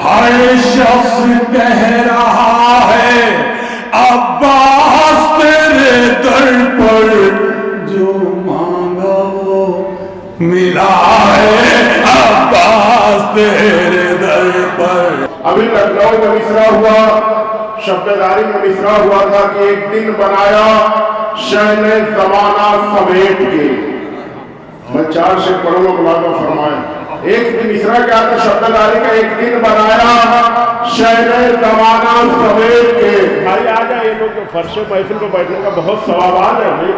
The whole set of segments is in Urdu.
ہر شخص کہہ رہا ہے عباس تیرے در پر جو مانگا وہ ملا ہے، عباس تیرے در پر۔ ابھی لکھنؤ میں مصرع ہوا، شبداری میں مصرع ہوا تھا کہ ایک دن بنایا شہن زمانہ سمیٹ کے۔ میں 4 شعر پڑھوں گا، ملاحظہ فرمائیں۔ ایک دن مصرع کیا تھا شبداری کا؟ ایک دن بنایا شہن زمانہ سمیٹ کے۔ بھائی آ جائے، یہ لوگ فرش محفل کو بیٹھنے کا بہت ثوابات ہے بھائی،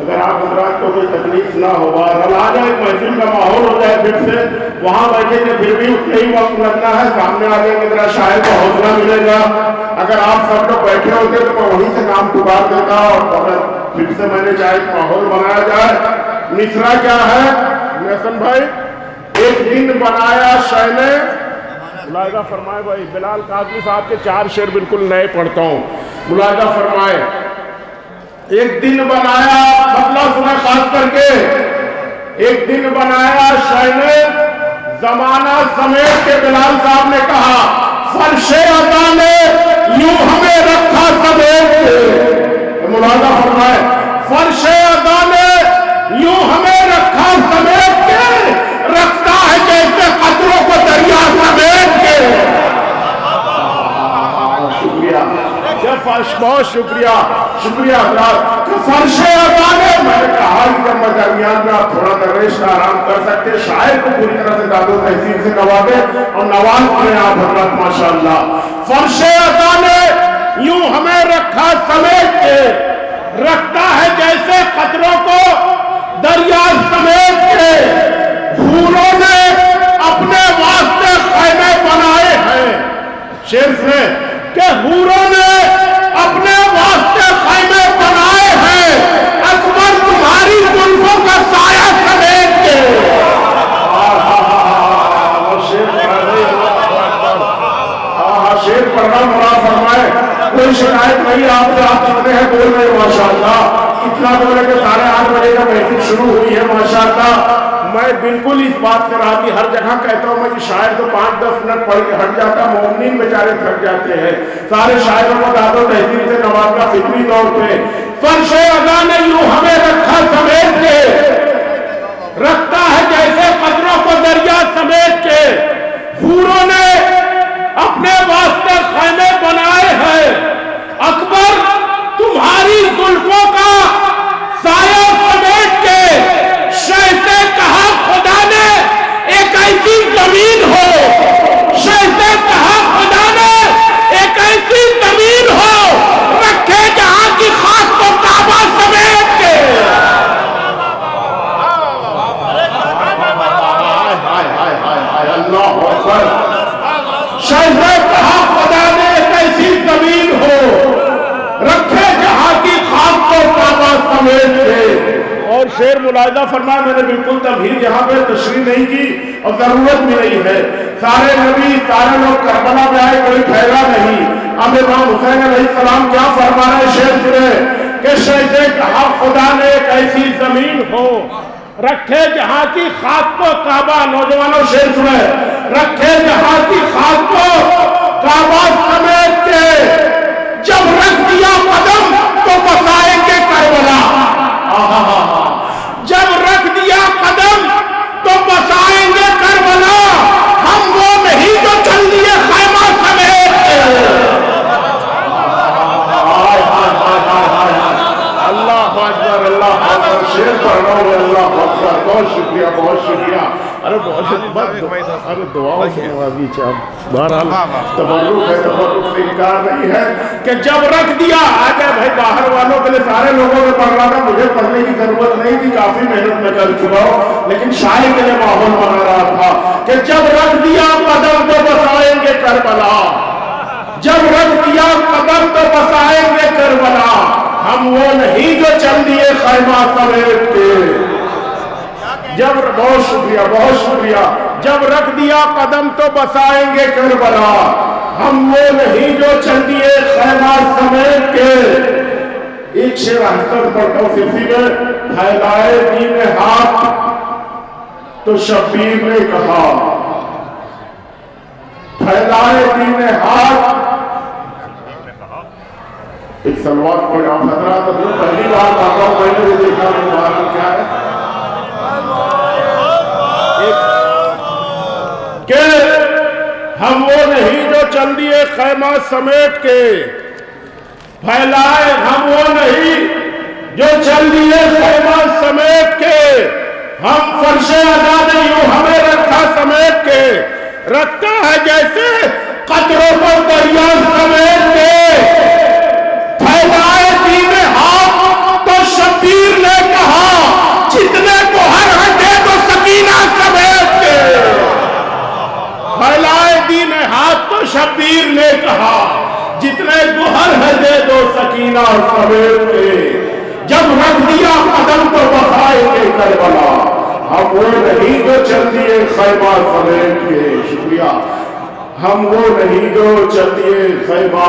اگر آپ حضرات کو کوئی تکلیف نہ ہو، بہرحال آ جائے، محفل کا ماحول ہو جائے پھر سے، وہاں بیٹھے کہ پھر بھی اتنا ہی وقت لگنا ہے، سامنے آ جائیں گے ذرا شاعر کو حوصلہ ملے گا۔ اگر آپ سب لوگ بیٹھے ہوتے تو میں وہیں سے نام پکار دیتا، اور اگر پھر سے میں نے چاہے ماحول بنایا جائے۔ مصرع کیا ہے محسن بھائی؟ ایک دن بنایا شہن، ملاحظہ فرمائے بھائی، بلال قادری صاحب کے 4 شعر بالکل نئے پڑھتا ہوں، ملاحظہ فرمائے۔ ایک دن بنایا، مطلب سنیں خاص کر کے، ایک دن بنایا شہن زمانہ سمیٹ کے، بلال صاحب نے کہا فرش عطا نے یوں ہمیں رکھا سمیٹ کے۔ ملاحظہ فرمائے، فرش عطا نے یوں ہمیں رکھا سمیٹ کے، رکھتا ہے جیسے قطروں کو دریا سمیٹ کے۔ شکریہ، بہت شکریہ، شکریہ حضرات۔ فرش عطا نے، میں نے کہا کہ جب میں درمیان میں آپ تھوڑا درویش کا آرام کر سکتے، شاعر کو پوری طرح سے داد و تحسین سے نوازے اور نواز کریں آپ حضرات ماشاءاللہ۔ فرش عطا نے یوں ہمیں رکھا سمیٹ کے، رکھتا ہے جیسے قطروں کو دریا سمیٹ کے، حوروں نے اپنے واسطے خیمے بنائے ہیں۔ شعر سے کہ حوروں نے اپنے واسطے خیمے بنائے ہیں، اکبر تمہاری زلفوں کا سایہ سمیٹ کے۔ شعر پڑھنا مرا فرمائے، کوئی شکایت نہیں آپ سے، آپ جتنے ہیں بول رہے ہیں ماشاءاللہ۔ اتنا بولے کہ 8:30 بجے کا محفل شروع ہوئی ہے ماشاءاللہ۔ میں بالکل اس بات سے راضی، ہر جگہ کہتا ہوں میں کہ شاعر تو 5-10 منٹ پڑھ کے ہٹ جاتا، مومنین بیچارے تھک جاتے ہیں۔ سارے شاعروں کو داد و تحسین سے نوازنا فطری طور پہ۔ فرش عطا نے یوں ہمیں رکھا سمیٹ کے، رکھتا ہے جیسے قطروں کو دریا سمیٹ کے، حوروں نے اپنے واسطے خیمے بنائے ہیں، اکبر تمہاری زلفوں کا سایہ سمیٹ کے۔ شہ سے کہا خدا نے ایک ایسی زمین ہو، شہ سے کہا خدا نے ایک ایسی زمین ہو، رکھے جہاں کی خاک کو کعبہ سمیٹ کے۔ اللہ اکبر۔ شہ سے کہا خدا نے ایک ایسی زمین ہو، رکھے جہاں کی خاک کو کعبہ سمیٹ کے۔ اور شعر ملاحظہ فرمائے، میں نے بالکل تمہید یہاں پہ تشریح نہیں کی اور ضرورت بھی نہیں ہے۔ سارے نبی، سارے لوگ کربلا میں آئے، کوئی ٹھہرا نہیں۔ اب امام حسین علیہ السلام کیا فرما رہے ہیں شعر سنیں کہ شہ سے کہا خدا نے ایک ایسی زمین ہو، رکھے جہاں کی خاک کو کعبہ، نوجوانوں شعر سنیں، رکھے جہاں کی خاک کو کعبہ سمیٹ کے، جب رکھ دیا قدم تو بسائیں گے کربلا۔ جب رکھ دیا قدم تو بسائیں گے کربلا، ہم وہ نہیں جو چل دیے خیمہ سمیٹ کے۔ اللہ اکبر، اللہ اکبر، شعر پڑھ رہا ہوں، اللہ اکبر، بہت شکریہ، بہت شکریہ۔ ارے بہت شکریہ، ارے دعاؤں سے نوازی چاہب، بہرحال تبرک ہے، تبرک سے انکار نہیں ہے کہ جب رکھ دیا۔ آگے بھائی باہر والوں کے لیے سارے لوگوں نے پڑھ رہا تھا، مجھے پڑھنے کی ضرورت نہیں تھی، کافی محنت میں کر چکا ہوں، لیکن شاعر کے لیے ماحول بنا رہا تھا کہ جب رکھ دیا قدم تو بسائیں گے کربلا، جب رکھ دیا قدم تو بسائیں گے کربلا، ہم وہ نہیں جو چل دیے خیمہ سمیٹ کے۔ جب بہت شکریہ، بہت شکریہ۔ جب رکھ دیا قدم تو بسائیں گے کربلا، ہم وہ نہیں جو چل دیے خیمہ سمیٹ کے۔ ایک شعر احسن پڑھتا ہوں صرفی میں، پھیلائے دین ہاتھ تو شبیر نے کہا، پھیلائے دین حق. ایک سلوات پڑھ آپ حضرات ابھی پہلی بار آتا ہوں میں نے وہ دیکھا مبارک کیا ہے کہ ہم وہ نہیں جو چل دیے خیمہ سمیٹ کے پھیلائے، ہم وہ نہیں جو چل دیے خیمہ سمیٹ کے، ہم فرش آزاد یوں ہمیں رکھا سمیٹ کے، رکھتا ہے جیسے قطروں پر دریا سمیٹ کے. پھیلائے دین حق تو شبیر نے کہا جتنے کو ہر ہٹے تو سکینہ سمیٹ کے. پھیلائے دین حق تو شبیر نے کہا جتنے گوہر ہے دے دو سکینہ سمیٹ کے. جب رکھ دیا قدم تو بخائے کے کربلا، ہم وہ نہیں جو چل دیے خیمہ سمیٹ کے. شکریہ. ہم وہ نہیں جو چل دیے خیمہ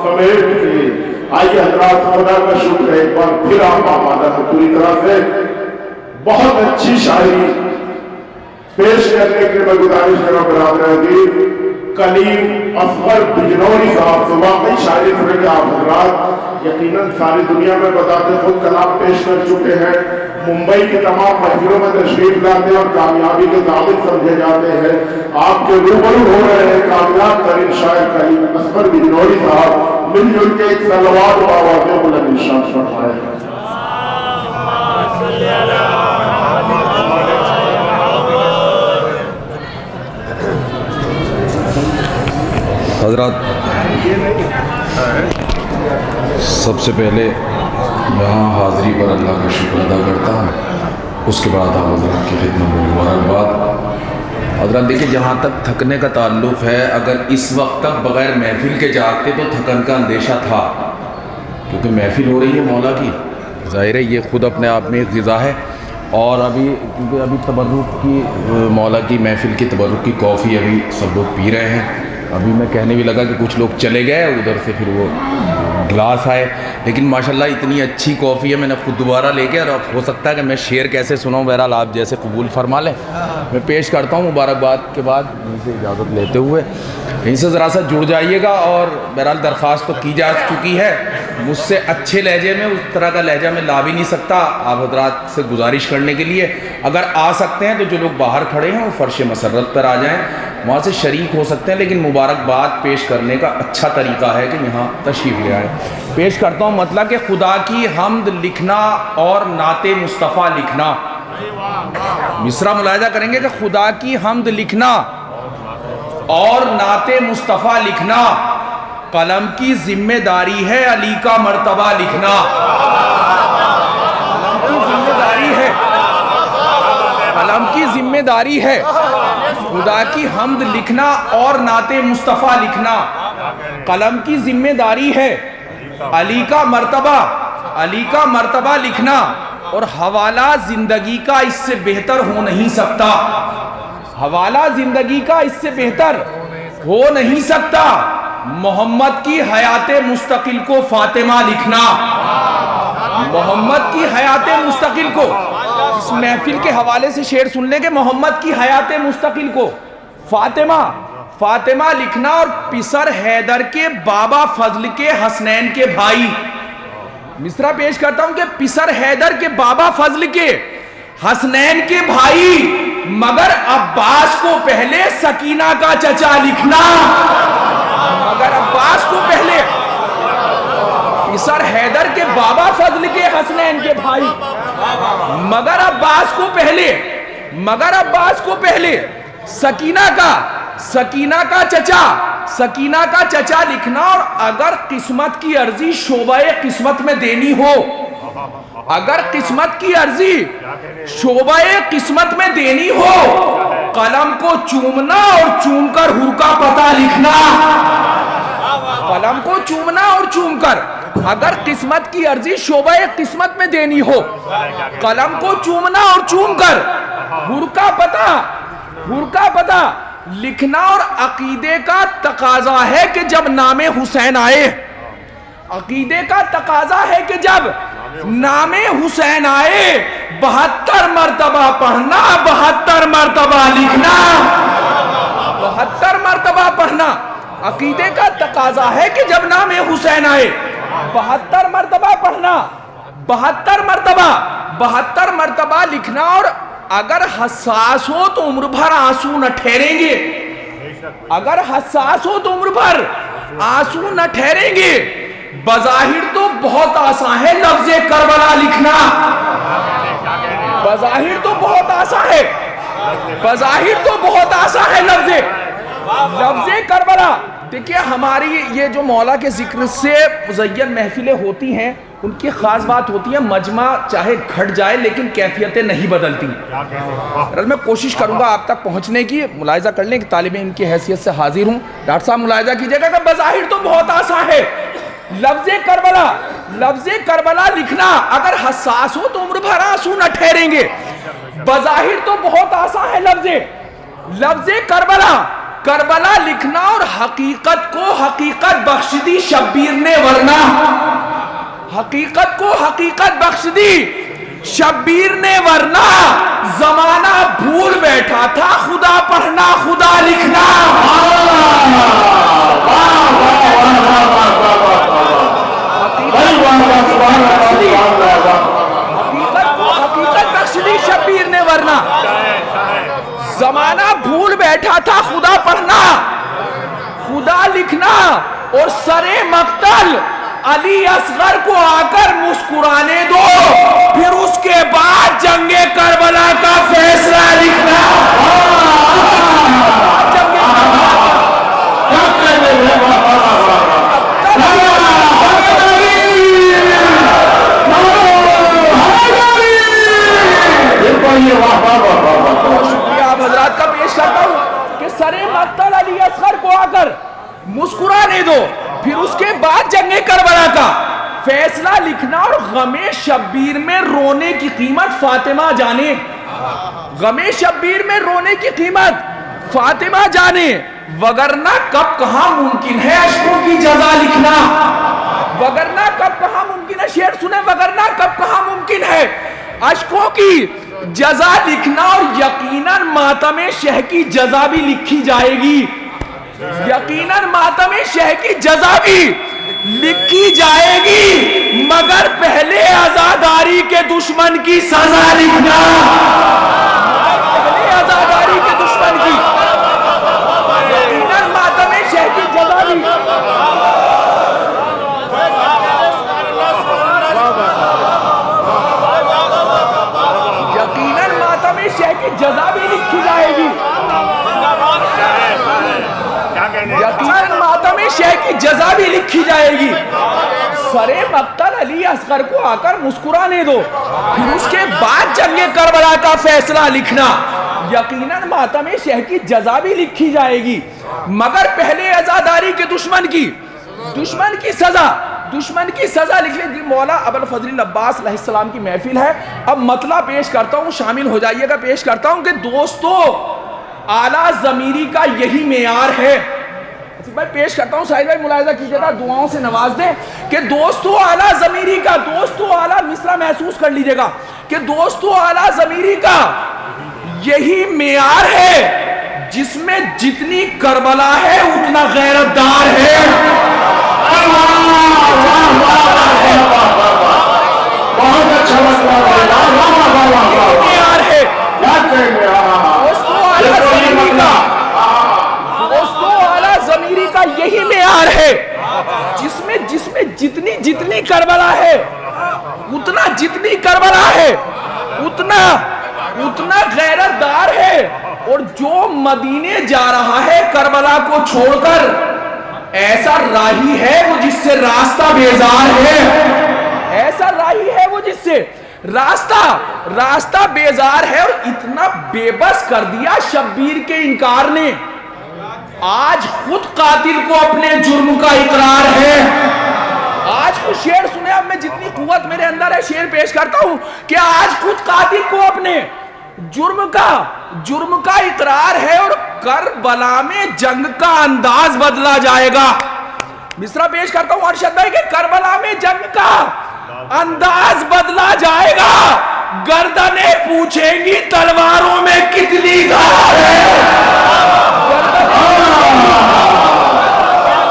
سمیٹ کے. آئیے حضرات خدا کا شکر ہے ایک بار پھر آپ آمادہ ہیں پوری طرح سے. بہت اچھی شاعری پیش کرنے کے میں گزارش کروں برادر عزیز کلیم اصغر بجنوری صاحب سے. واقعی شاعری سنے کہ آپ حضرات یقیناً ساری دنیا میں بتاتے خود کلام پیش کر چکے ہیں. ممبئی کے تمام محفلوں میں تشریف لاتے ہیں اور کامیابی کے ضامن سمجھے جاتے ہیں. آپ کے روبرو ہو رہے ہیں کامیاب ترین شاعر کلیم اصغر بجنوری صاحب. مل جل کے ایک سلوات و آوازیں بلند نشان فرمائیں. حضرات سب سے پہلے یہاں حاضری پر اللہ کا شکر ادا کرتا ہوں. اس کے بعد آپ حضرات کی خدمت میں مبارکباد. حضرات دیکھیں جہاں تک تھکنے کا تعلق ہے، اگر اس وقت تک بغیر محفل کے جاگتے تو تھکن کا اندیشہ تھا، کیونکہ محفل ہو رہی ہے مولا کی. ظاہر ہے یہ خود اپنے آپ میں ایک غذا ہے. اور کیونکہ ابھی تبرک کی مولا کی محفل کی تبرک کی کافی ابھی سب لوگ پی رہے ہیں. ابھی میں کہنے بھی لگا کہ کچھ لوگ چلے گئے ادھر سے پھر وہ گلاس آئے، لیکن ماشاءاللہ اتنی اچھی کافی ہے میں نے خود دوبارہ لے کے، اور اب ہو سکتا ہے کہ میں شعر کیسے سناؤں. بہرحال آپ جیسے قبول فرما لیں. میں پیش کرتا ہوں مبارکباد کے بعد ان سے اجازت لیتے ہوئے. ان سے ذرا سا جڑ جائیے گا. اور بہرحال درخواست تو کی جا چکی ہے، مجھ سے اچھے لہجے میں اس طرح کا لہجہ میں لا بھی نہیں سکتا. آپ حضرات سے گزارش کرنے کے لیے اگر آ سکتے ہیں تو جو لوگ باہر کھڑے ہیں وہ فرش مسرت پر آ جائیں، وہاں سے شریک ہو سکتے ہیں. لیکن مبارکباد پیش کرنے کا اچھا طریقہ ہے کہ یہاں تشریف لے آئیں. پیش کرتا ہوں مطلب کہ خدا کی حمد لکھنا اور نعت مصطفیٰ لکھنا. مصرع ملاحظہ کریں گے کہ خدا کی حمد لکھنا اور نعت مصطفیٰ لکھنا قلم کی ذمہ داری ہے، علی کا مرتبہ لکھنا. قلم کی ذمہ داری ہے، قلم کی ذمہ داری ہے خدا کی حمد لکھنا اور نعت مصطفیٰ لکھنا. قلم کی ذمہ داری ہے علی کا مرتبہ لکھنا. اور حوالہ زندگی کا اس سے بہتر ہو نہیں سکتا. حوالہ زندگی کا اس سے بہتر ہو نہیں سکتا. محمد کی حیات مستقل کو فاطمہ لکھنا. محمد کی حیات مستقل کو، اس محفل کے حوالے سے شعر سن لیں کہ محمد کی حیات مستقل کو فاطمہ لکھنا. اور پسر حیدر کے بابا فضل کے حسنین کے بھائی. مصرع پیش کرتا ہوں کہ پسر حیدر کے بابا فضل کے حسنین کے بھائی، مگر عباس کو پہلے سکینہ کا چچا لکھنا. مگر عباس کو پہلے، پسر حیدر کے بابا فضل کے حسنین کے بھائی، مگر عباس کو پہلے سکینہ کا چچا لکھنا. اور اگر قسمت کی عرضی شعبہ قسمت میں دینی ہو، اگر قسمت کی عرضی شعبہ قسمت میں دینی ہو، قلم کو چومنا اور چوم کر حور کا پتہ لکھنا. قلم کو چومنا اور چوم کر، اگر قسمت کی عرضی شعبہ قسمت میں دینی ہو، قلم کو چومنا اور چوم کر حور کا پتہ لکھنا. اور عقیدے کا تقاضا ہے کہ جب نام حسین آئے، عقیدے کا تقاضا ہے کہ جب نام حسین آئے 72 مرتبہ پڑھنا، 72 مرتبہ لکھنا. 72 مرتبہ پڑھنا عقیدے کا تقاضا ہے کہ جب نام حسین آئے 72 مرتبہ پڑھنا، 72 مرتبہ لکھنا، اور اگر حساس ہو تو عمر بھر آنسو نہ ٹھہریں گے، اگر حساس ہو تو عمر بھر آنسو نہ ٹھہریں گے۔ بظاہر تو بہت آسان ہے لفظ کربلا لکھنا، بظاہر تو بہت آسان ہے، بظاہر تو بہت آسان ہے لفظ کربلا۔ دیکھیں ہماری یہ جو مولا کے ذکر سے مزین محفلیں ہوتی ہیں، ان کی خاص بات ہوتی ہے مجمع چاہے گھٹ جائے لیکن کیفیتیں نہیں بدلتی۔ میں کوشش کروں گا آپ تک پہنچنے کی، ملاحظہ کر لیں کہ طالب علم کی حیثیت سے حاضر ہوں، ڈاکٹر صاحب ملاحظہ کیجئے گا کہ بظاہر تو بہت آسان ہے لفظ کربلا لکھنا، اگر حساس ہو تو عمر بھر آنسو نہ ٹھہریں گے۔ بظاہر تو بہت آسان ہے لفظ کربلا لکھنا، اور حقیقت کو حقیقت بخش دی شبیر نے ورنہ، حقیقت کو حقیقت بخش دی شبیر نے ورنہ، زمانہ بھول بیٹھا تھا خدا پڑھنا خدا لکھنا۔ حقیقت بخش دی شبیر نے ورنہ، زمانہ بھول بیٹھا تھا خدا پڑھنا خدا لکھنا، اور سرے مقتل علی اصغر کو آ کر مسکرانے دو، پھر اس کے بعد جنگ کربلا کا فیصلہ لکھنا۔ شکریہ آپ حضرات کا پیش کرتا ہوں کہ سرے مقتل علی اصغر کو آ کر مسکرانے دو، پھر اس کے بعد جنگ کربلا کا فیصلہ لکھنا، اور غم شبیر میں رونے کی قیمت فاطمہ جانے، غم شبیر میں رونے کی قیمت فاطمہ جانے، وگرنہ کب کہاں ممکن ہے اشکوں کی جزا لکھنا، وگرنہ کب کہاں ممکن ہے، شعر سنیں، وگرنہ کب کہاں ممکن ہے اشکوں کی جزا لکھنا، اور یقیناً ماتم شہ کی جزا بھی لکھی جائے گی، یقیناً ماتم شہ کی جزا بھی لکھی جائے گی، مگر پہلے عزاداری کے دشمن کی سزا لکھنا، پہلے عزاداری کے دشمن کی، یقیناً ماتم شہ کی جزا بھی، یقیناً ماتم شہ کی جزا بھی لکھی جائے گی، یقیناً ماتم شہ کی جزا بھی لکھی جائے گی۔ سرے مقتل علی اصغر کو آ کر مسکرانے دو، پھر اس کے بعد جنگ کربلا کا فیصلہ لکھنا، یقیناً ماتم شہ کی جزا بھی لکھی جائے گی، مگر پہلے عزاداری کے دشمن کی سزا لکھ لیں۔ مولا ابوالفضل عباس علیہ السلام کی محفل ہے، اب مطلب پیش کرتا ہوں، شامل ہو جائیے گا، پیش کرتا ہوں کہ دوستو اعلیٰ ضمیری کا یہی معیار ہے، میں پیش کرتا ہوں، ساحل بھائی ملاحظہ کیجئے گا، دعاؤں سے نواز دیں کہ دوستو اعلیٰ ضمیری کا، دوستو اعلیٰ مصرع محسوس کر لیجئے گا کہ دوستو اعلیٰ ضمیری کا یہی معیار ہے، جس میں جتنی کربلا ہے اتنا غیرت دار ہے، بہت اچھا معیار ہے ضمیری کا یہی معیار ہے، جس میں جتنی کربلا ہے اتنا غیرت دار ہے، اور جو مدینے جا رہا ہے کربلا کو چھوڑ کر، ایسا راہی ہے وہ جس سے راستہ بیزار ہے، ایسا راہی ہے وہ جس سے راستہ بیزار ہے، اور اتنا بے بس کر دیا شبیر کے انکار نے، آج خود قاتل کو اپنے جرم کا اقرار ہے۔ آج خود شعر سنے، اب میں جتنی قوت میرے اندر ہے شعر پیش کرتا ہوں کہ آج خود قاتل کو اپنے جرم کا اقرار ہے، اور کربلا میں جنگ کا انداز بدلا جائے گا۔ مصرع پیش کرتا ہوں ارشد بھائی کہ کربلا میں جنگ کا انداز بدلا جائے گا، گردنیں پوچھیں گی تلواروں میں کتنی دھار ہے، گردنیں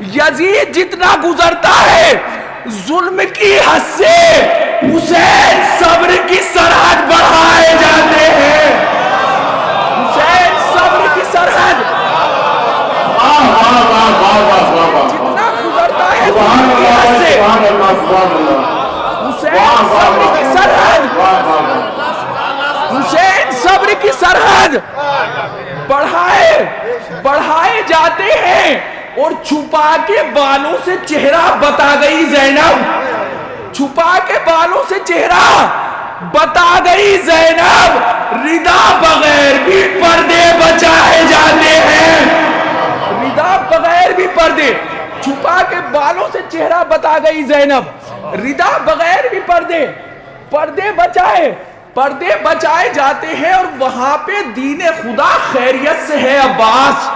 یزید جتنا گزرتا ہے ظلم کی حد سے حسین صبر کی سرحد بڑھائے جاتے ہیں. حسین صبر کی سرحد جتنا گزرتا ہے ظلم کی حد سے حسین صبر کی سرحد حسین صبر کی سرحد بڑھائے جاتے ہیں. اور چھپا کے بالوں سے چہرہ بتا گئی زینب, چھپا کے بالوں سے چہرہ بتا گئی زینب, ردا بغیر بھی پردے بچائے جاتے ہیں. ردا بغیر بھی پردے, چھپا کے بالوں سے چہرہ بتا گئی زینب, ردا بغیر بھی پردے بچائے جاتے ہیں. اور وہاں پہ دین خدا خیریت سے ہے عباس,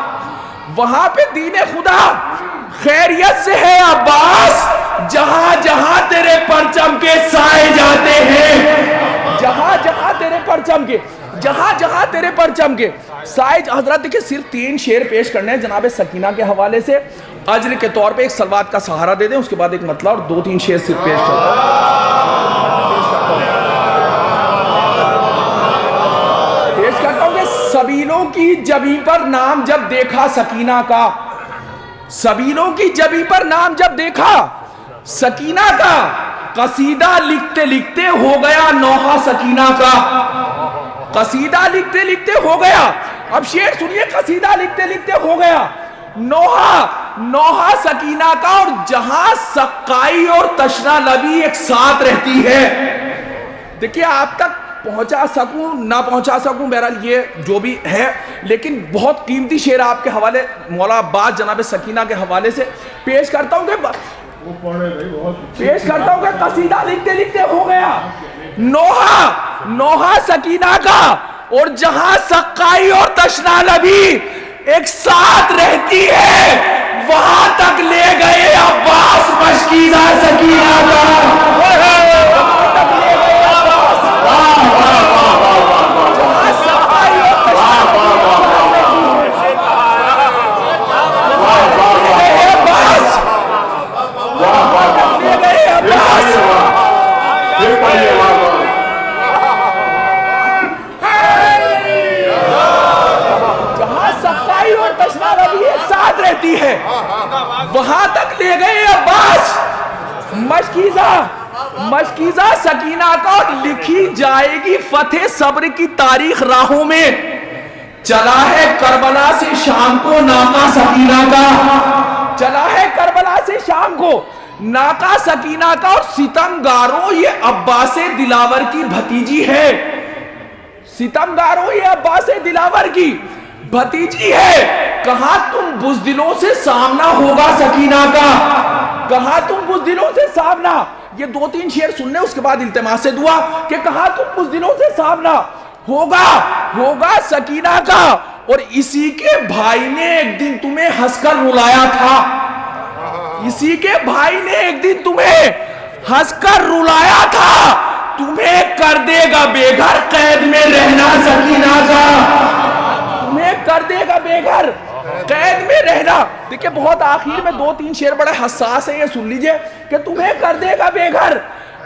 وہاں پہ دین خدا خیریت سے ہے عباس, جہاں جہاں تیرے پرچم کے سائے جاتے ہیں, جہاں جہاں تیرے پرچم کے سائے. حضرت دیکھیں صرف 3 شعر پیش کرنے ہیں جناب سکینہ کے حوالے سے, اجر کے طور پہ ایک سلوات کا سہارا دے دیں, اس کے بعد ایک مطلع اور 2-3 شعر صرف پیش کرتا ہوں کہ سبیلوں کی جبیں پر نام جب دیکھا سکینہ کا, سبیلوں کی جبیں پر نام جب دیکھا سکینہ کا, قصیدہ لکھتے لکھتے ہو گیا نوحہ سکینہ کا, قصیدہ لکھتے لکھتے ہو گیا. اب شعر سنیے, قصیدہ لکھتے لکھتے ہو گیا نوحہ سکینہ کا. اور جہاں سقائی اور تشنہ لبی ایک ساتھ رہتی ہے. دیکھیں آپ تک پہنچا سکوں نہ پہنچا سکوں, بہرحال یہ جو بھی ہے, لیکن بہت قیمتی شعر آپ کے حوالے مولا عباس جناب سکینہ کے حوالے سے پیش کرتا ہوں کہ قصیدہ لکھتے لکھتے ہو گیا نوحہ سکینہ کا. اور جہاں سقائی اور تشنہ لبی ایک ساتھ رہتی ہے, وہاں تک لے گئے عباس مشکیزہ سکینہ کا. رہتی ہے وہاں تک لے گئے عباس مشکیزہ سکینہ کا. لکھی جائے گی فتح صبر کی تاریخ راہوں میں, چلا ہے کربلا سے شام کو ناقہ سکینہ کا, چلا ہے کربلا سے شام کو ناقہ سکینہ کا. اور ستمگاروں یہ عباس دلاور کی بھتیجی ہے, ستمگاروں یہ عباس دلاور کی بھتیجی ہے. کہاں تم بزدلوں سے سامنا ہوگا سکینہ کا, کہاں تم بزدلوں سے سامنا. یہ 2-3 شعر سننے, اس کے بعد التماس دعا کہ کہاں تم بزدلوں سے سامنا ہوگا سکینہ کا. اور اسی کے بھائی نے ایک دن تمہیں ہنس کر رلایا تھا, اسی کے بھائی نے ایک دن تمہیں ہنس کر رلایا تھا. تمہیں کر دے گا بے گھر قید میں رہنا سکینہ کا, تمہیں کر دے گا بے گھر قید میں رہنا. دیکھیں بہت آخر میں 2-3 شعر بڑے حساس ہیں, یہ سن لیجئے کہ تمہیں کر دے گا بے گھر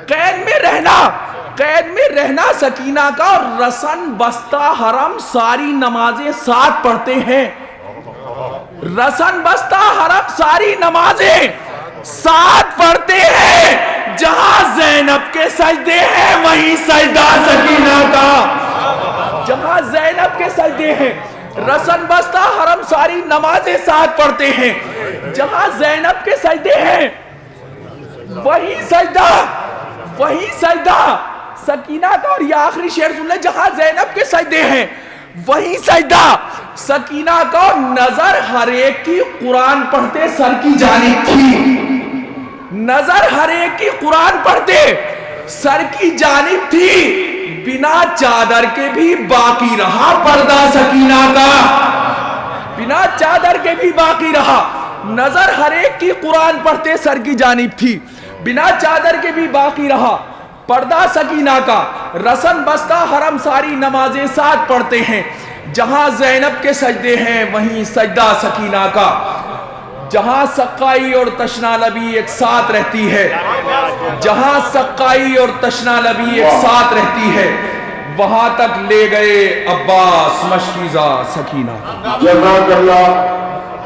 قید میں رہنا سکینہ کا. اور رسن بستہ حرم ساری نمازیں ساتھ پڑھتے ہیں, رسن بستہ حرم ساری نمازیں ساتھ پڑھتے ہیں. جہاں زینب کے سجدے ہیں وہیں سجدہ سکینہ کا, جہاں زینب کے سجدے ہیں رسن بستہ حرم ساری نمازیں ساتھ پڑھتے ہیں. جہاں زینب کے سجدے ہیں وہیں سجدہ سکینہ کا. اور یہ آخری شعر سن لیں, جہاں زینب کے سجدے ہیں وہیں سجدہ سکینہ کا. اور نظر ہر ایک کی قرآن پڑھتے سر کی جانب تھی, نظر ہر ایک کی قرآن پڑھتے سر کی جانب تھی. بنا چادر کے بھی باقی رہا پردہ سکینہ کا, بنا چادر کے بھی باقی رہا. نظر ہر ایک کی قرآن پڑھتے سر کی جانب تھی, بنا چادر کے بھی باقی رہا پردہ سکینہ کا. رسن بستہ حرم ساری نمازیں ساتھ پڑھتے ہیں, جہاں زینب کے سجدے ہیں وہیں سجدہ سکینہ کا. جہاں سقائی اور تشنا لبی ایک ساتھ رہتی ہے، جہاں سقائی اور تشنا لبی ایک ساتھ رہتی ہے، وہاں تک لے گئے عباس مشکیزہ سکینہ۔ جزاک اللہ۔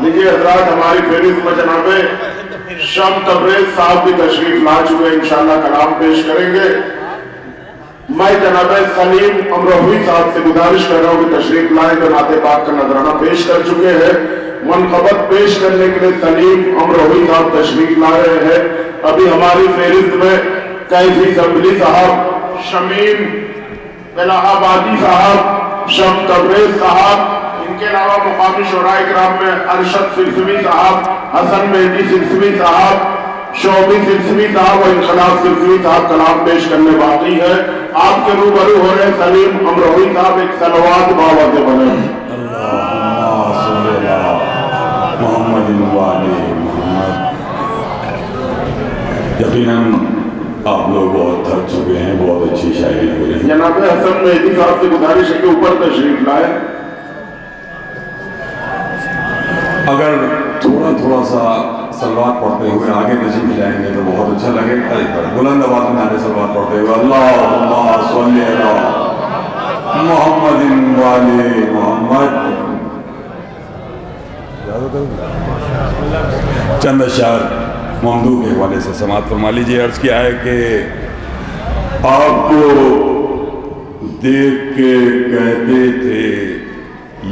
لیجیے حضرات، ہماری فہرست میں جناب شام تبریز صاحب بھی تشریف لا چکے، انشاءاللہ کلام پیش کریں گے۔ میں جناب سلیم امروہوی صاحب سے گزارش کر رہا ہوں کہ تشریف لائیں، جو نعت پاک کا نذرانہ پیش کر چکے ہیں۔ منقبت پیش کرنے کے لیے سلیم امروہوی صاحب تشریف لا رہے ہیں۔ ابھی ہماری فہرست میں قیسی زبلی صاحب، شمیم الہ آبادی صاحب، شام تبریز صاحب، ان کے علاوہ مقامی شعراء اکرام میں ارشد سلسوی صاحب، حسن مہدی سلسوی صاحب، شعبی سلسوی صاحب اور انقلاب سلسوی صاحب کلام پیش کرنے باقی ہے۔ آپ کے روبرو ہو رہے سلیم امروہوی صاحب، ایک صلوات باوت بنے۔ اللہم صلی اللہ محمد والی محمد۔ یقیناً آپ لوگ بہت تھک چکے ہیں، بہت اچھی شاعری ہو رہی ہے۔ جناب حسن مہدی صاحب سے گزارش ہے کہ اوپر تشریف لائیں۔ اگر تھوڑا تھوڑا سا سلوات پڑھتے ہوئے آگے تشریف لائیں گے تو بہت اچھا لگے گا۔ بلند آواز میں آگے سلوات پڑھتے ہوئے اللہم صلی اللہ محمد والی محمد۔ چند اشعار ممدوح کے حوالے سے سماعت فرما لیجیے۔ عرض کیا ہے کہ آپ کو دیکھ کے کہتے تھے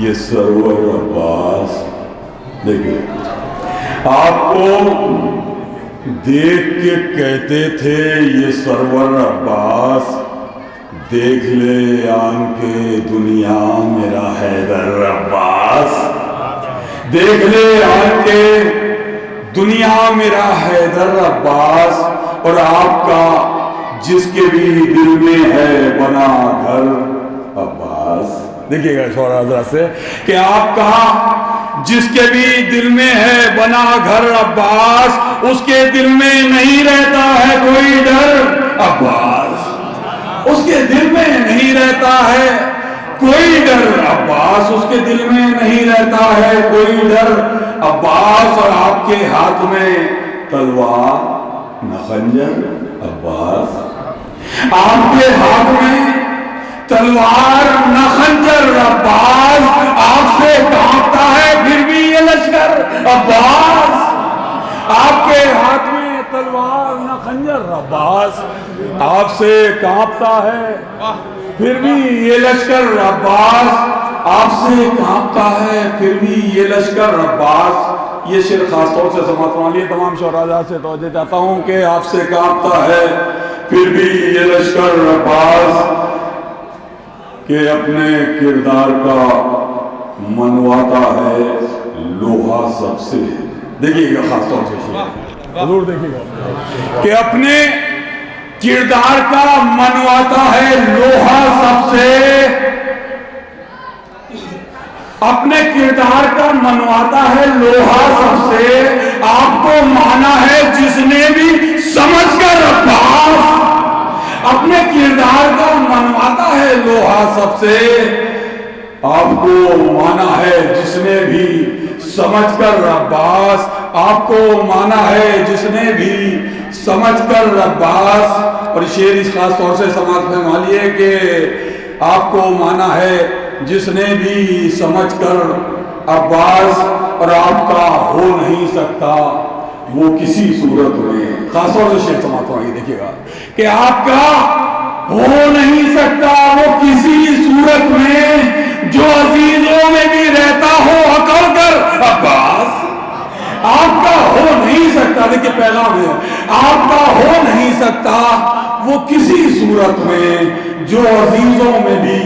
یہ سرور عباس، دیکھیں آپ کو دیکھ کے کہتے تھے یہ سرور عباس، دیکھ لے آن کے دنیا میرا حیدر عباس، دیکھ لے آن کے دنیا میرا حیدر عباس، اور آپ کا جس کے بھی دل میں ہے بنا گھر عباس۔ دیکھیے گا شعراء حضرات سے کہ آپ کا جس کے بھی دل میں ہے بنا گھر عباس، اس کے دل میں نہیں رہتا ہے کوئی ڈر عباس، اس کے دل میں نہیں رہتا ہے کوئی ڈر عباس، اس کے دل میں نہیں رہتا ہے کوئی ڈر عباس، اور آپ کے ہاتھ میں تلوار نہ خنجر عباس، آپ کے ہاتھ میں تلوار نہ خنجر عباس، آپ سے کانپتا ہے پھر بھی یہ لشکر عباس، آپ کے ہاتھ میں تلوار نہ خنجر عباس، آپ سے کانپتا ہے پھر بھی یہ لشکر عباس، آپ سے کانپتا ہے پھر بھی یہ لشکر عباس۔ یہ شعر خاص طور سے سماعت فرما لیے۔ تمام شعراء سے توجہ چاہتا ہوں کہ آپ سے کانپتا ہے پھر بھی یہ لشکر عباس، کہ اپنے کردار کا منواتا ہے لوہا سب سے۔ دیکھیے گا خاص طور سے شعر ضرور دیکھیے گا کہ اپنے کردار کا منواتا ہے لوہا سب سے، اپنے کردار کا منواتا ہے لوہا سب سے، آپ کو مانا ہے جس نے بھی سمجھ کر عباس، اپنے کردار کا منواتا ہے لوہا سب سے، آپ کو مانا ہے جس نے بھی سمجھ کر عباس، آپ کو مانا ہے جس نے بھی سمجھ کر عباس۔ اور شعر اس خاص طور سے سماعت فرما لیے کہ آپ کو مانا ہے جس نے بھی سمجھ کر عباس، اور آپ کا ہو نہیں سکتا وہ کسی صورت میں۔ خاص طور سے شعر سماعت فرمائیے، دیکھیے گا کہ آپ کا ہو نہیں سکتا وہ کسی صورت میں، جو عزیزوں میں بھی رہتا ہو اکڑ کر عباس، آپ کا ہو نہیں سکتا۔ دیکھیں پیغام ہے، آپ کا ہو نہیں سکتا وہ کسی صورت میں، جو عزیزوں میں بھی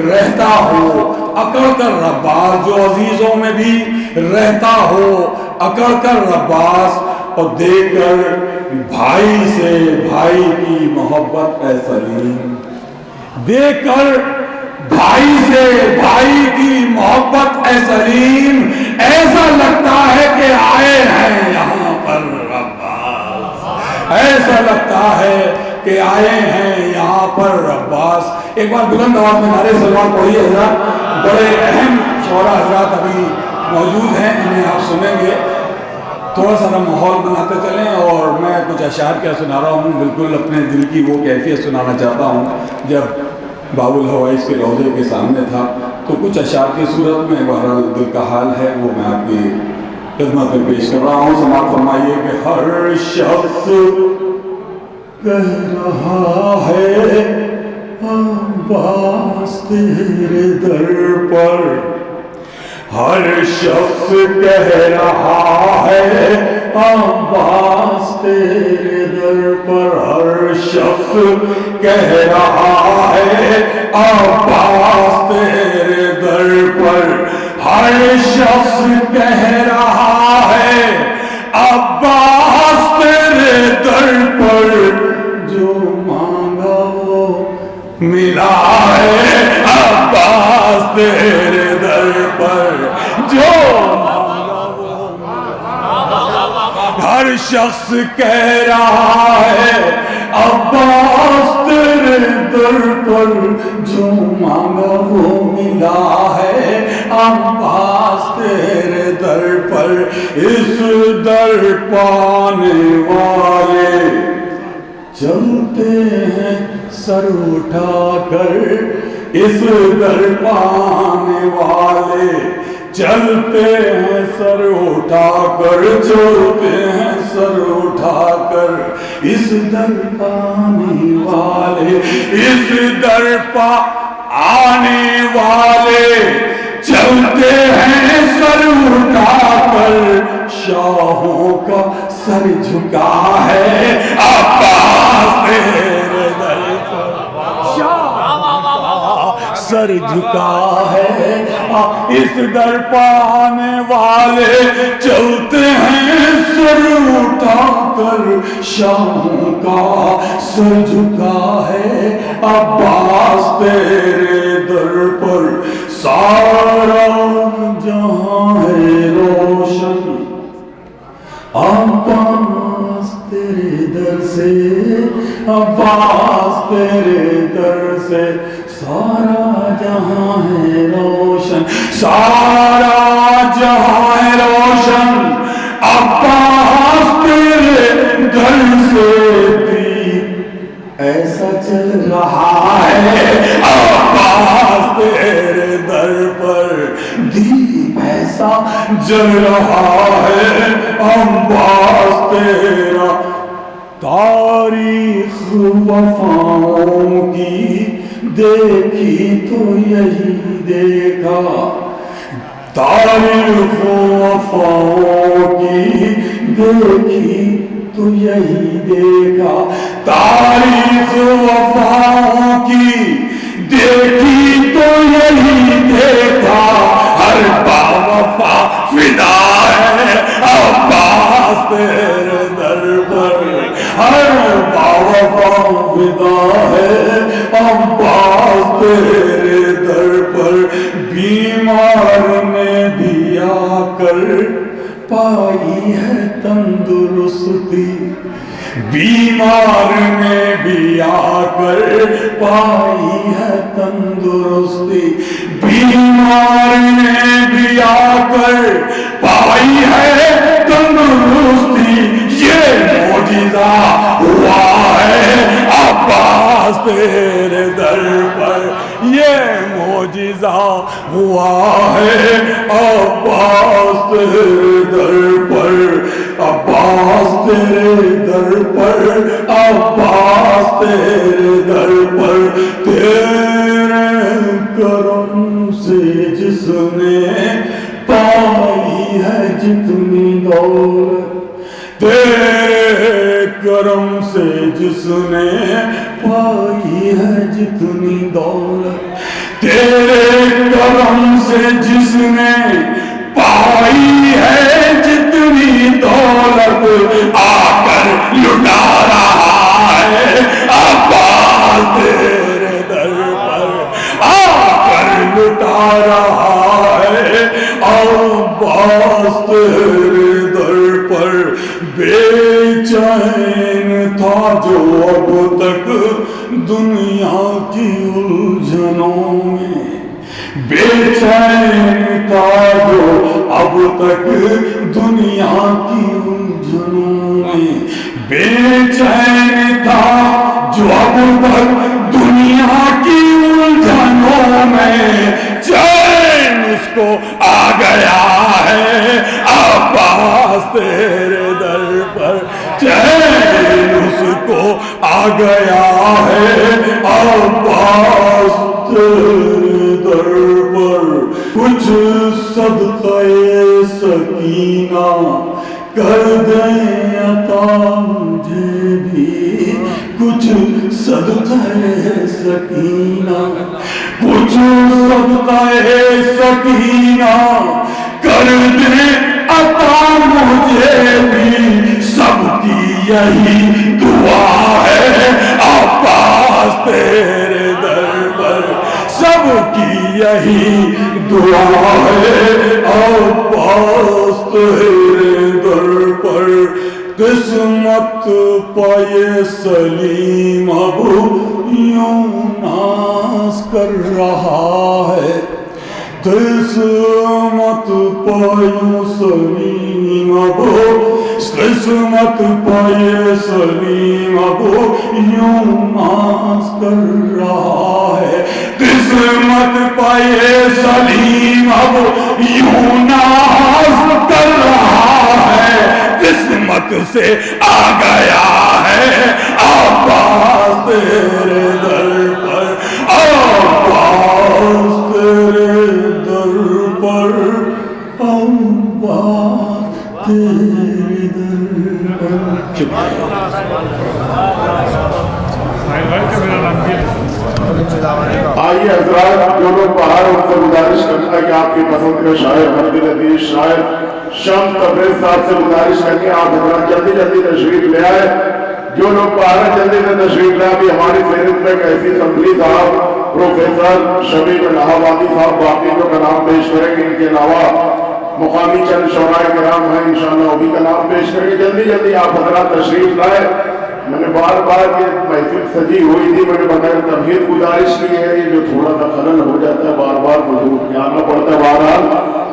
رہتا ہو اکڑ کر عباس، جو عزیزوں میں بھی رہتا ہو اکڑ کر عباس، اور دیکھ کر بھائی سے بھائی کی محبت اے سلیم، دیکھ کر بھائی سے بھائی کی محبت اے سلیم، ایسا لگتا ہے کہ آئے ہیں یہاں پر عباس، ایسا لگتا ہے کہ آئے ہیں یہاں پر عباس۔ ایک بار بلند آواز میں نعرے سلوات پڑھیے حضرات، بڑے اہم شعراء حضرات ابھی موجود ہیں، انہیں آپ سنیں گے۔ تھوڑا سا ماحول بناتے چلیں، اور میں کچھ اشعار کیا سنا رہا ہوں، بالکل اپنے دل کی وہ کیفیت سنانا چاہتا ہوں۔ جب باب الحوائج کے روضے کے سامنے تھا تو کچھ اشعار کی صورت میں بہرحال دل کا حال ہے وہ میں آپ کی خدمت میں پیش کر رہا ہوں۔ سماعت فرمائیے کہ ہر شخص کہہ رہا ہے عباس تیرے در پر، ہر شخص کہہ رہا ہے عباس تیرے در پر، ہر شخص کہہ رہا ہے عباس تیرے در پر، ہر شخص کہہ رہا ہے عباس تیرے در پر، جو مانگا وہ ملا ہے عباس تیرے در پر، جو مانگا وہ ہر شخص کہہ رہا ہے عباس تیرے در پر، جو مانگا وہ ملا ہے عباس تیرے در پر۔ اس در پانے والے چلتے ہیں سر اٹھا کر، اس در پانے والے چلتے ہیں سر اٹھا کر، چلتے ہیں سر اٹھا کر، اس در پانے والے، اس در پانے والے چلتے ہیں سر اٹھا کر، شاہوں کا سر جھکا ہے عباس تیرے در پر، سر جھکا ہے اس در پانے والے چلتے ہیں سر اٹھا کر، شاہوں کا سر جھکا ہے عباس تیرے در پر۔ سارا جہاں ہے روشن عباس تیرے در سے، عباس تیرے در سے، سارا جہاں ہے روشن، سارا جہاں ہے روشن عباس تیرے در سے، دیپ ایسا چل رہا ہے عباس تیرے در پر، دیپ ایسا جل رہا ہے عباس تیرا، تاریخ وفاؤں کی دیکھی تو یہی دیکھا، تاریخ وفاؤں کی دیکھی تو یہی دیکھا، تاریخ وفاؤں کی دیکھی تو یہی دیکھا، ہر باوفا فدا ہے عباس تیرے در پر، ہر باوفا فدا ہے عباس تیرے در پر۔ بیمار نے بھی آ کر پائی ہے تندرستی، بیمار نے بھی آ کر پائی ہے تندرستی، بیمار نے بھی آ کر پائی ہے تندرستی، یہ معجزہ ہوا ہے عباس تیرے در پر، یہ معجزہ ہوا ہے عباس تیرے در پر، عباس تیرے در پر، عباس تیرے در پر، تیرے کرم سے جس نے پائی ہے جتنی دولت، تیرے کرم سے جس نے پائی ہے جتنی دولت، تیرے کرم سے جس نے پائی ہے جتنی دولت، آ کر لٹا رہا ہے عباس تیرے در پر، آ کر لٹا رہا ہے عباس تیرے در پر۔ بے چین تھا جو اب تک دنیا کی الجھنوں میں، بے چین تھا جو اب تک دنیا کی الجھنوں میں بے چین تھا جو اب تک دنیا کی الجھنوں میں چین اس کو آ گیا ہے عباس تیرے در پر چین اس کو آ گیا ہے عباس تیرے در پر کچھ صدقہ سکینہ کر دیں عطا مجھے بھی کچھ صدقہ سکینہ کچھ صدقہ سکینہ کر دیں عطا مجھے بھی سب کی یہی دعا ہے عباس تیرے در پر سب کی یہی دعا ہے عباس تیرے در پر قسمت پائے سلیم اب یوں ناز کر رہا ہے قسمت پائے سلیم اب قسمت پائے سلیم اب یوں ناز کر رہا ہے قسمت پائے سلیم اب یوں ناز کر رہا ہے قسمت سے آ گیا ہے عباس تیرے در پر عباس تیرے در پر عباس تیرے در پر آئیے حضرات جو لوگ باہر ان سے گزارش کرتا ہے کہ آپ کی پسند کا شاعر حمید العزیز شاعر شام تبریز صاحب سے گزارش کر کے آپ حضرات جلدی جلدی تشریف لے آئے جو لوگ باہر جلدی سے تشریف لے ابھی ہماری فہرست میں کیسی سمپلی صاحب پروفیسر شبیب الہ آبادی صاحب باقی جو کلام پیش کریں گے ان کے علاوہ مقامی چند شعراء کرام ہیں انشاءاللہ وہ بھی کلام پیش کریں گے جلدی جلدی آپ حضرات تشریف لائے میں نے بار بار یہ محفل سجی ہوئی تھی میں نے بتایا تمہید گزارش کی ہے یہ جو تھوڑا سا خلل ہو جاتا ہے بار بار مجھے آنا پڑتا ہے بہرحال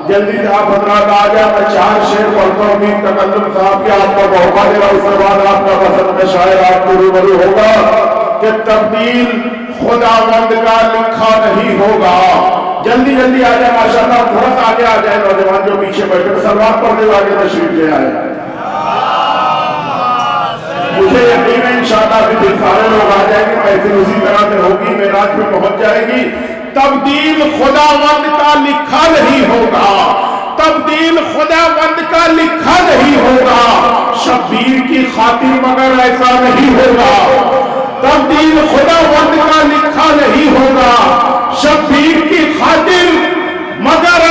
جلدی سے آپ حضرات آ جائیں میں 4 شعر پڑھتا ہوں میر تکلم صاحب کے آپ کا موقع دے رہا اس کے بعد آپ کا پسند کا شاعر آپ کو روبرو ہوگا کہ تبدیل خداوند کا لکھا نہیں ہوگا جلدی جلدی آ جائے ماشاءاللہ تھوڑا سا آگے آ جائے نوجوان جو پیچھے بیٹھے سلوات پڑھنے والے تشریف لے آئے مجھے یقین ہے انشاءاللہ بھی سارے لوگ آ جائیں گے محفل اسی طرح سے ہوگی معراج پہ پہنچ جائے گی تبدیل خداوند کا لکھا نہیں ہوگا تبدیل خداوند کا لکھا نہیں ہوگا شبیر کی خاطر مگر ایسا نہیں ہوگا تبدیل خداوند کا لکھا نہیں ہوگا شبیر کی خاطر مگر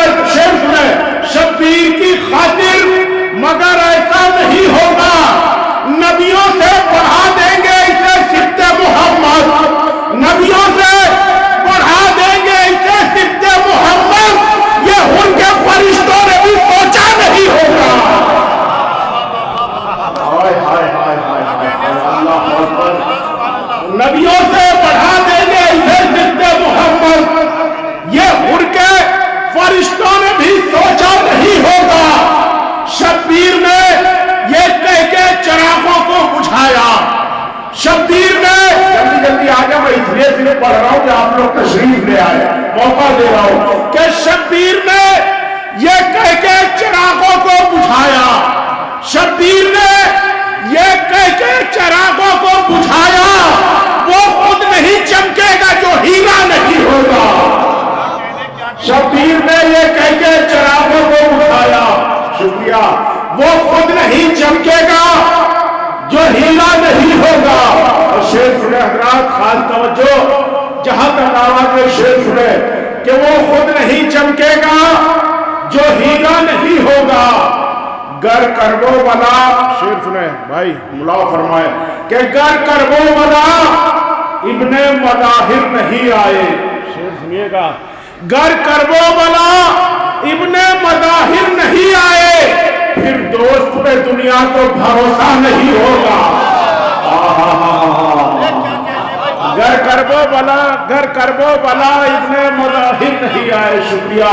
شبیر کی خاطر مگر ایسا نہیں ہوگا نبیوں سے پڑھا دیں گے اسے سبت محمد نبیوں سے پڑھا دیں گے اسے سبت محمد یہ ان کے فرشتوں نے بھی سوچا نہیں ہوگا نبیوں سے پڑھا دیں گے اسے سبت محمد یہ ان کے فرشتوں نے بھی سوچا نہیں ہوگا شبیر نے یہ کہہ کے چراغوں کو بجھایا شبیر نے جلدی جلدی آگے میں اس لیے صرف پڑھ رہا ہوں کہ آپ لوگ تشریف لے آئے موقع دے رہا ہوں کہ شبیر نے یہ کہہ کے چراغوں کو بجھایا شبیر نے یہ کہہ کے چراغوں کو بجھایا وہ خود نہیں چمکے گا جو ہیرا نہیں ہوگا شبیر نے یہ کہہ کے چراغوں کو بجھایا شکریہ وہ خود نہیں چمکے گا جو ہیرا نہیں ہوگا اور شعر سنے حضرات خاص توجہ جہاں تک آواز میں شعر سنے کہ وہ خود نہیں چمکے گا جو ہیرا نہیں ہوگا گر کربو بلا شعر سنے بھائی ملا فرمائے کہ گر کربو بلا ابن مظاہر نہیں آئے شعر سنیے گا گر کربو بلا ابن مظاہر نہیں آئے پھر دوست پہ دنیا کو بھروسہ نہیں ہوگا گر کربو بلا ابن مظاہر نہیں آئے شکریہ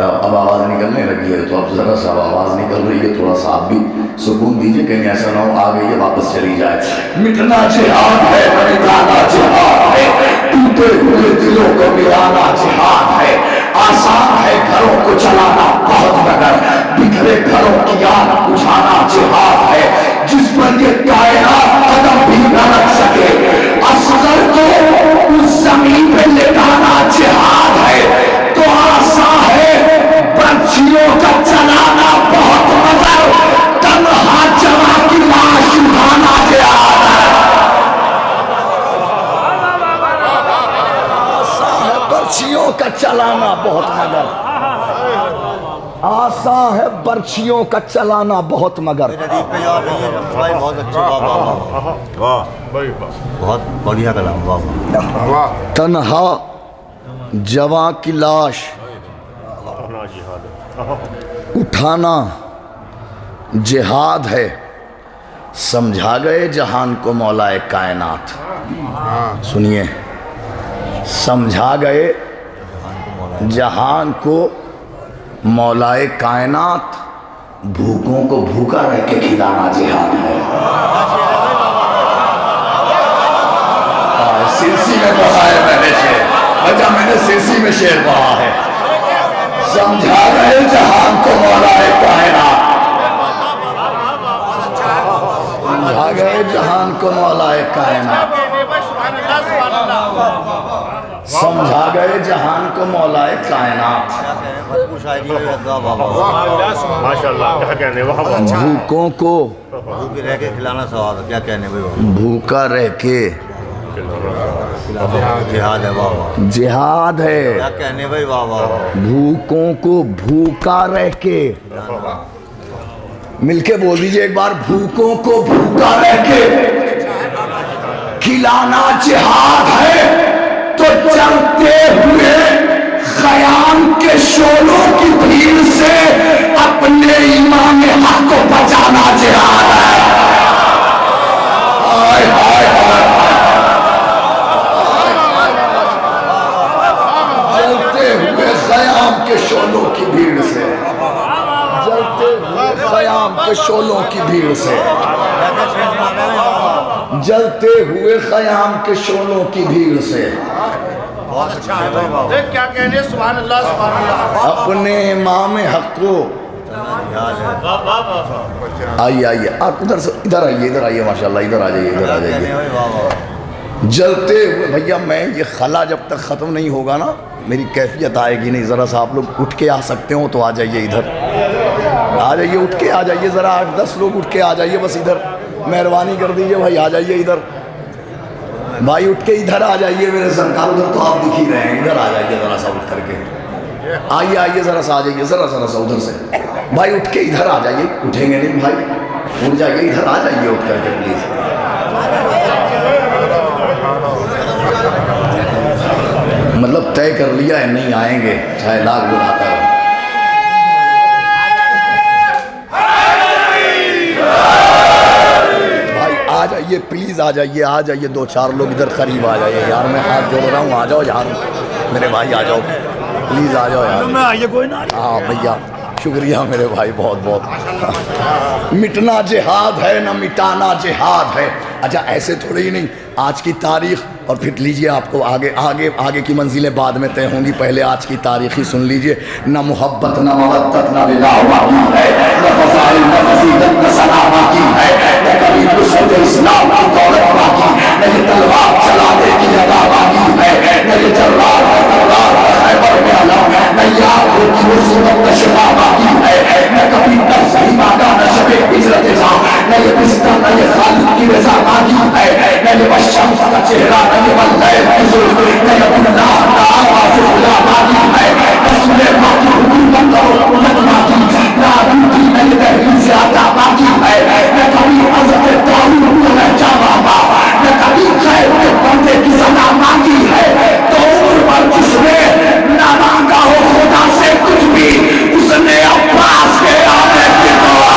اب آواز نکلنے لگی ہے، تو اب ذرا سا آواز نکل رہی ہے، تھوڑا سا آپ بھی سکون دیجیے، کہیں ایسا نہ ہو آ گئی ہے واپس چلی جائے۔ مٹنا جہاد ہے، مٹانا جہاد ہے، ٹوٹے ہوئے دلوں کو ملانا جہاد ہے، آسان ہے گھروں کو چلانا بہت مگر بکھرے گھروں کی آگ بجھانا جہاد ہے، جس پر یہ کائنات قدم بھی نہ رکھ سکے اصغر کو اس زمین پہ لٹانا جہاد ہے۔ تو آسان ہے برچھیوں کا چلانا بہت مگر تنہا جوان کی لاش اٹھانا جہاد ہے۔ آسان ہے برچھیوں کا چلانا بہت مگر، آسان ہے برچھیوں کا چلانا بہت مگر۔ بہت اچھے، واہ بہت بڑھیا کلام، واہ۔ تنہا جواں کی لاش اٹھانا جہاد ہے، سمجھا گئے جہان کو مولا کائنات۔ سنیے، سمجھا گئے جہان کو مولا کائنات، بھوکوں کو بھوکا رہ کے کھلانا جہاد ہے۔ سرسی میں پڑھا ہے میں نے شعر، وجہ میں نے سرسی میں شعر پڑھا ہے۔ سمجھا گئے جہان کو مولا کائنات، سمجھا گئے جہان کو مولا کائنات، سمجھا گئے جہان کو مولا کائنات۔ بھوکوں کو رہ کے کھلانا ثواب ہے، کیا کہنے بھائی، بھوکا رہ کے جہاد ہے، واہ، جہاد ہے، کیا کہنے بھائی، واہ۔ بھوکوں کو بھوکا رہ کے، مل کے بول دیجئے ایک بار، بھوکوں کو بھوکا رہ کے کھلانا جہاد ہے۔ تو چلتے ہوئے خیام کے شعلوں کی بھیڑ سے اپنے امام حق کو بچانا جہاد ہے۔ ہائے ہائے ہائے، جلتے ہوئے خیام کے شعلوں کی بھیڑ سے، جلتے ہوئے خیام کے شعلوں کی بھیڑ سے، جلتے ہوئے خیام کے شعلوں کی بھیڑ سے کیا کہنے، سبحان اللہ سبحان اللہ۔ اپنے امام حق کو، آئیے آئیے آپ ادھر سے، ادھر آئیے، ادھر آئیے، ماشاءاللہ ادھر آ جائیے، ادھر آ جائیے۔ جلتے ہوئے بھیا، میں یہ خلا جب تک ختم نہیں ہوگا نا میری کیفیت آئے گی نہیں۔ ذرا سا آپ لوگ اٹھ کے آ سکتے ہو تو آ جائیے، ادھر آ جائیے، اٹھ کے آ جائیے، ذرا 8-10 لوگ اٹھ کے آ جائیے، بس ادھر مہربانی کر دیجئے بھائی، آ جائیے ادھر بھائی، اٹھ کے ادھر آ جائیے میرے سرکار، ادھر تو آپ دکھ ہی رہے ہیں، ادھر آ جائیے ذرا سا اٹھ کر کے، آئیے آئیے ذرا سا آ جائیے، ذرا سا ادھر سے بھائی اٹھ کے ادھر آ جائیے، اٹھیں گے نہیں بھائی، اٹھ جائیے، ادھر آ جائیے اٹھ کر کے پلیز۔ مطلب طے کر لیا ہے نہیں آئیں گے، چاہے لاکھ بلاتا ہے۔ آ جائیے پلیز، آ جائیے، آ جائیے، 2-4 لوگ ادھر قریب آ جائیے یار، میں ہاتھ جوڑ رہا ہوں، آ جاؤ یار میرے بھائی، آ جاؤ پلیز، آ جاؤ یار۔ ہاں بھیا، شکریہ میرے بھائی، بہت بہت۔ مٹنا جہاد ہے نہ مٹانا جہاد ہے۔ اچھا ایسے تھوڑے ہی نہیں، آج کی تاریخ، اور پھر لیجئے آپ کو آگے کی منزلیں بعد میں طے ہوں گی، پہلے آج کی تاریخ ہی سن لیجئے۔ نہ محبت نہ مودت نہ ولا باقی ہے، نہ فضائل نہ فضیلت نہ ثنا باقی ہے، نہ کبھی نصرت اسلام کی دولت باقی، نہ یہ تلوار چلانے کی ادا باقی ہے، نہ یہ جرار ہے تلوار ہے خیبر میں علم، نہ یہ آنکھوں کی مصیبت نہ شفا باقی ہے، نہ کبھی نفس ہی مانگا نہ شب ہجرت جاں، نہ یہ بستر نہ یہ خالق کی رضا باقی ہے، نہ یہ بشمس کا چہرہ نہ یہ واللیل کی ظلم، نہ یہ اللہ نہ آواز خدا باقی ہے، نہ سلیمان کی حکومت اور حکومت باقی، نہ عدوٹی نہ یہ تحریر زیادہ باقی ہے، نہ کبھی حضرت داؤد کو لہجہ باقا، نہ کبھی خیر کے بندے کی صدا باقی ہے۔ تو عمر پر جس نے نہ مانگا ہو خدا سے کچھ بھی، اس نے عباس کے آنے کی دعا۔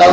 10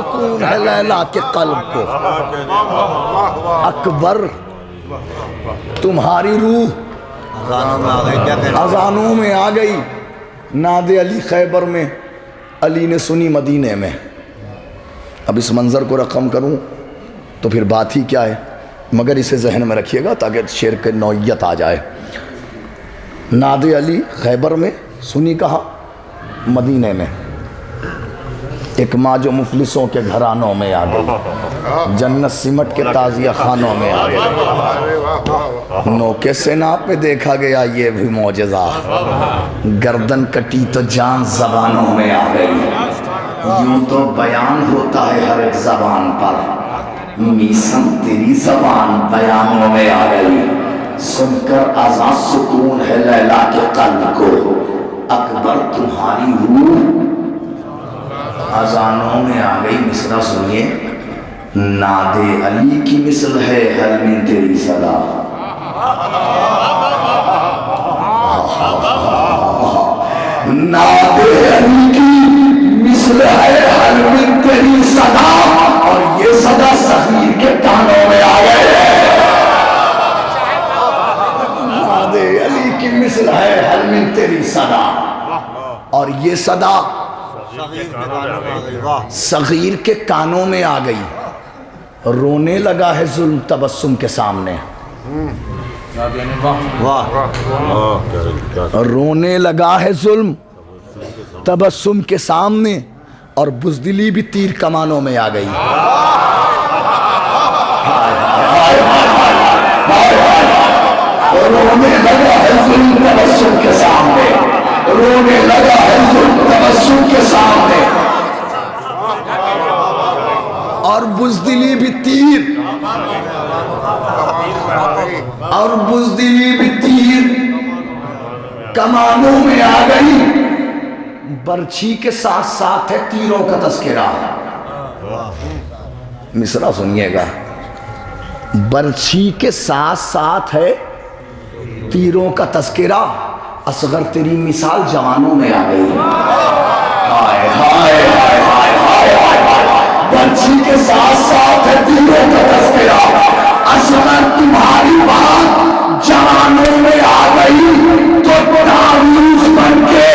سکون ہے لیلا کے قلب کو، اکبر تمہاری روح اذانوں میں آ گئی، ناد علی خیبر میں، علی نے سنی مدینے میں۔ اب اس منظر کو رقم کروں تو پھر بات ہی کیا ہے، مگر اسے ذہن میں رکھیے گا تاکہ شعر کی نوعیت آ جائے۔ ناد علی خیبر میں، سنی کہاں؟ مدینے میں۔ ایک ماں جو مفلسوں کے گھرانوں میں آ گئی، جنت سمٹ کے تازیہ خانوں میں آ گئی، نوکے سینا پہ دیکھا گیا یہ بھی معجزہ، گردن کٹی تو جان زبانوں میں آ گئی، یوں تو بیان ہوتا ہے ہر ایک زبان پر، میسم تیری زبان بیانوں میں آ گئی، سن کر اذان سکون ہے لیلا کے قلب کو، اکبر تمہاری روح اذانوں میں آ گئی۔ مصرع سنیے، ناد علی کی مثل ہے حل من تیری صدا، ناد علی کی مثل ہے حل من تیری صدا، اور یہ صدا صغیر کے کانوں میں آ گئے۔ ناد علی کی مثل ہے حل من تیری صدا، اور یہ صدا صغیر کے کانوں میں آ گئی۔ رونے لگا ہے ظلم تبسم کے سامنے، رونے لگا ہے ظلم تبسم کے سامنے، اور بزدلی بھی تیر کمانوں میں آ گئی۔ رونے لگا ہے ظلم تبسم کے سامنے، رونے لگا ہے ظلم تبسم کے سامنے، اور بزدلی بھی تیر، اور بزدلی بھی تیر کمانوں میں آ گئی۔ برچھی کے ساتھ ساتھ ہے تیروں کا تذکرہ، مصرع سنیے گا، برچھی کے ساتھ ساتھ ہے تیروں کا تذکرہ، اصغر تیری مثال جوانوں میں آ گئی۔ ہائے ہائے ہائے ہائے ہائے ہائے، برچھی کے ساتھ ساتھ ہے تیروں کا تذکرہ، اصغر تمہاری بات جوانوں میں آ گئی، تو تعویذ بن کے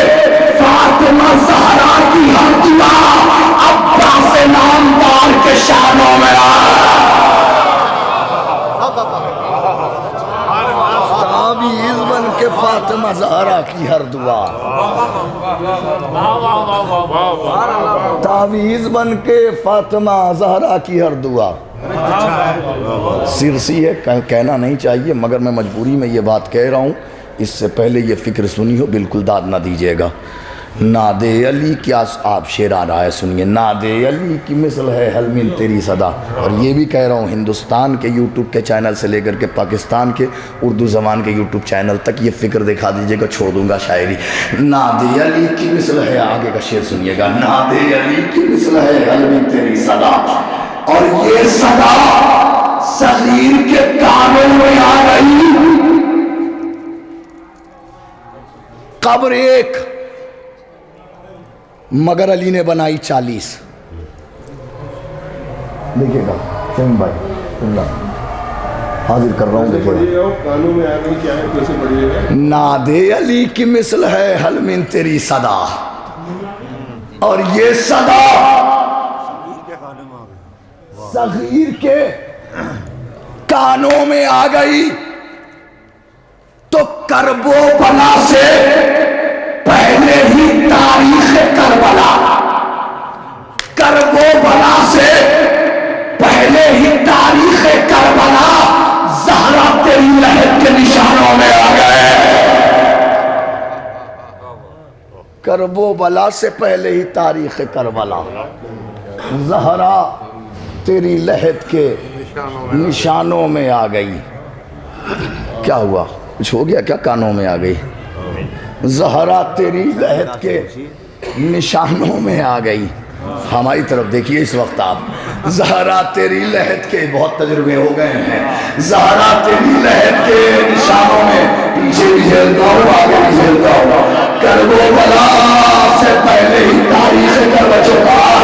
فاطمہ زہرا کی ہر دعا عباس نامدار کے شانوں میں آ گئی۔ تعویذ بن کے فاطمہ زہرا کی ہر دعا، تعویذ بن کے فاطمہ زہرا کی ہر دعا۔ سرسی ہے، کہنا نہیں چاہیے مگر میں مجبوری میں یہ بات کہہ رہا ہوں، اس سے پہلے یہ فکر سنی ہو بالکل داد نہ دیجیے گا۔ ناد علی کیا آپ شعر آ رہا ہے، سنیے، ناد علی کی مثل ہے حل من تیری صدا، اور یہ بھی کہہ رہا ہوں ہندوستان کے یوٹیوب کے چینل سے لے کر کے پاکستان کے اردو زبان کے یوٹیوب چینل تک یہ فکر دکھا دیجیے گا، چھوڑ دوں گا شاعری۔ ناد علی کی مثل ہے، آگے کا شعر سنیے گا، ناد علی کی مثل ہے حل من تیری صدا، اور یہ صدا صغیر کے کانوں میں آ گئی۔ قبر ایک مگر علی نے بنائی 40۔ دیکھیے گا شہین بھائی، اللہ حاضر کر رہا ہوں، دیکھیے، ناد علی کی مثل ہے حل من تیری صدا، اور یہ صدا صغیر کے کانوں میں آ گئی، تو کرب و بلا سے پہلے ہی تاریخ کربلا، کرب و بلا سے پہلے ہی تاریخ کربلا، زہرا تیری لہت کے نشانوں میں آ گئے۔ کرب و بلا سے پہلے ہی تاریخ کربلا، زہرا تیری لہت کے نشانوں میں آ گئی۔ کیا ہوا، کچھ ہو گیا کیا، کانوں میں آ گئی؟ زہرا تیری لہت کے نشانوں میں آ گئی۔ ہماری طرف دیکھیے اس وقت آپ، زہرا تیری لہت کے، بہت تجربے ہو گئے ہیں، زہرا تیری لہت کے نشانوں میں، پیچھے بھی جھیلتا ہوں آگے بھی جھیلتا ہوں، کرب و بلا سے پہلے ہی تاریخ کرب چکا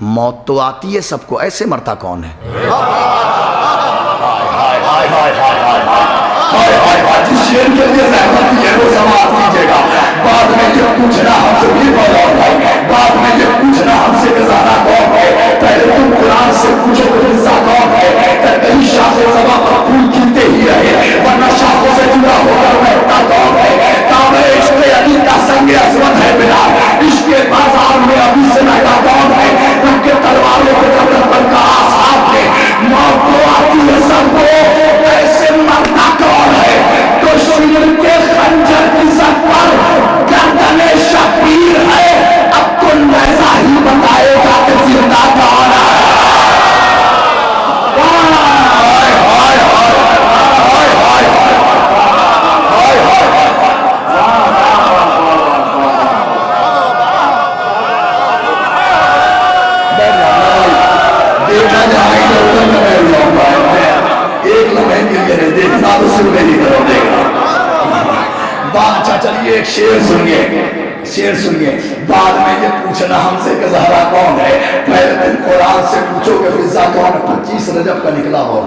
موت تو آتی ہے سب کو, ایسے مرتا کون ہے؟ جس شیر کے لیے زحمت کی ہے وہ سماعت کیجیے گا. بعد میں یہ پوچھنا ہم سے بھی بولا ہے, بعد میں یہ پوچھنا ہم سے گزارا کون ہے, پہلے تم قرآن سے پوچھو کہ فضا کون ہے. کئی شاخ زباں پر پھول کھلتے ہی رہے ورنہ شاخوں سے جڑا ہو کر بیٹھتا کون ہے. کعبہ عشق علی کا سنگ اسود ہے بلال, عشق بازار میں ابھی سے مہنگا کون ہے. ان کے تلواروں کے قدر پر کا آساب ہے, موت تو آتی ہے سب کو, ایسے مرتا کون ہے. تو شیر کے خنجر کی سر پر گردن شبیر ہے, اب تو نیزہ ہی بتائے گا کہ زندہ کون ہے. دیکھا جائے ایک لمحے کے لیے نہیں دیکھنا تو سن میں ہی کرو دیکھنا. اچھا چلیے ایک شعر سنیے, شعر سنیے. بعد میں یہ پوچھنا ہم سے کہ زہرا کون ہے, پہلے تم قرآن سے پوچھو کہ فضا کون ہے. 25 رجب کا نکلا ہو.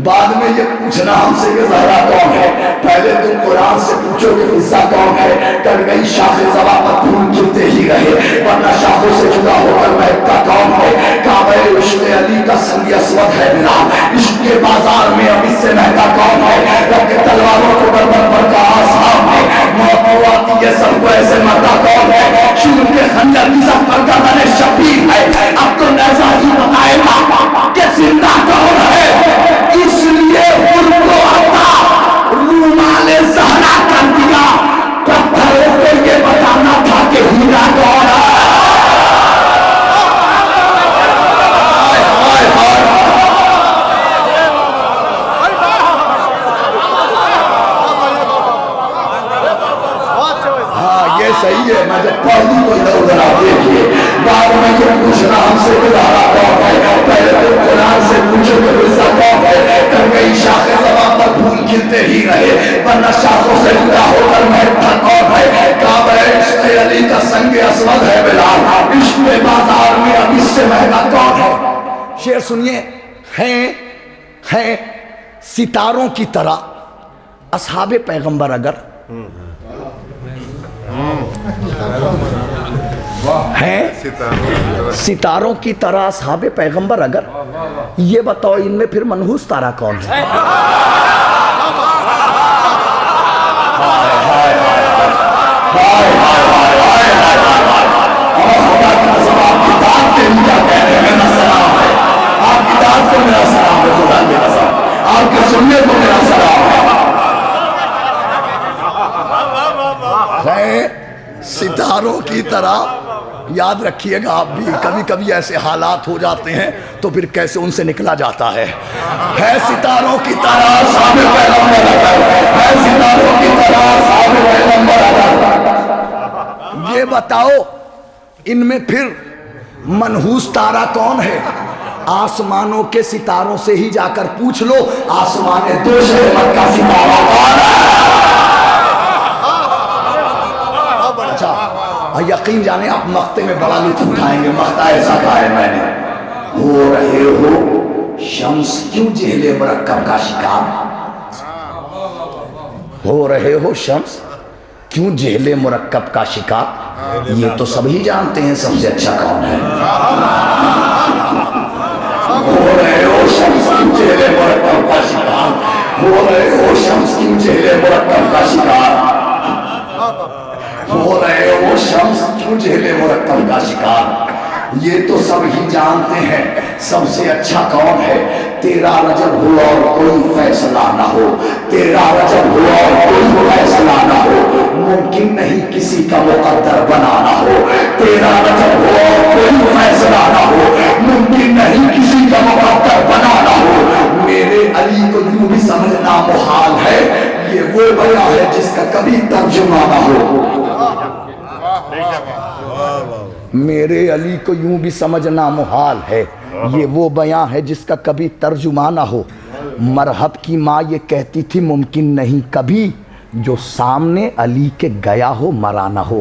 بعد میں یہ پوچھنا ہم سے کہ زہرا کون ہے, پہلے تم قرآن سے پوچھو کہ فضا کون ہے. کر گئی شاخ زباں پر پھول کھلتے ہی رہے ورنہ شاخوں سے جدا ہو کر مہکتا کون ہے. کعبہ عشق علی کا سنگ اسود ہے بلال, عشق کے بازار میں اب اس سے مہنگا کون ہے. رب کے تلواروں کو گردن پر کا آسام ہے, موت تو آتی ہے سب کو, ایسے مرتا کون ہے. شیر کے خنجر کی سب پر گردن شبیر ہے, اب تو نیزہ ہی بتائے گا کہ زندہ کون ہے. اس لیے ان کو اپنا رومال زہرا کر دیا, پتھروں کو یہ بتانا تھا کہ ہیرا کون ہے. ہاں یہ صحیح ہے, میں جب پڑھ دوں تو ادھر ادھر آپ دیکھیے. بعد میں یہ پوچھنا ہم سے گزارا کون ہے, پہلے تو قرآن سے پوچھو کہ فضا کون ہے. کر گئی شاخ زباں پر پھول کھلتے ہی رہے ورنہ شاخوں سے جدا ہو کر مہکتا کون ہے. کعبہ عشق علی کا سنگ اسود ہے بلال, عشق بازار میں اب اس سے مہنگا کون ہے. شعر سنیے. ہیں ستاروں کی طرح اصحاب پیغمبر اگر ہیں ستاروں کی طرح اصحاب پیغمبر اگر, یہ بتاؤ ان میں پھر منحوس تارا کون ہے. آپ کی داد کو میرا سلام ہے, خدا میرا سلام, آپ کے سننے کو میرا سلام ہے. ستاروں کی طرح یاد رکھیے گا آپ بھی, کبھی کبھی ایسے حالات ہو جاتے ہیں تو پھر کیسے ان سے نکلا جاتا ہے. ستاروں کی طرح اصحاب پیغمبر اگر, ہے ستاروں کی طرح اصحاب پیغمبر اگر, یہ بتاؤ ان میں پھر منحوس تارا کون ہے. آسمانوں کے ستاروں سے ہی جا کر پوچھ لو, آسمان دو شہر کا ستارہ کون ہے. اچھا یقین جانے آپ مقتے میں بڑا لطف اٹھائیں گے. مقتہ ایسا کہا ہے میں نے, ہو رہے ہو شمس کیوں جہل مرکب کا شکار, ہو رہے ہو شمس کیوں جہل مرکب کا شکار. یہ تو سبھی جانتے ہیں سب سے اچھا کون ہے. ہو رہے ہو شمس کیوں جہل مرکب کا شکار, ہو رہے ہو شمس کیوں جہل مرکب کا شکار, ہو رہے ہو شمس کیوں جہل مرکب کا شکار. یہ تو سب ہی جانتے ہیں سب سے اچھا کون ہے. تیرا رجب ہو اور کوئی فیصلہ نہ ہو, تیرا رجب ہو اور کوئی فیصلہ نہ ہو, ممکن نہیں کسی کا مقدر بنانا ہو. تیرا رجب ہو اور کوئی فیصلہ نہ ہو, ممکن نہیں کسی کا مقدر بنانا ہو. میرے علی کو یوں بھی سمجھنا محال ہے, یہ وہ بیان ہے جس کا کبھی ترجمہ نہ ہو. میرے علی کو یوں بھی سمجھنا محال ہے, یہ وہ بیان ہے جس کا کبھی ترجمہ نہ ہو. مرحب کی ماں یہ کہتی تھی ممکن نہیں کبھی, جو سامنے علی کے گیا ہو مرا نہ ہو.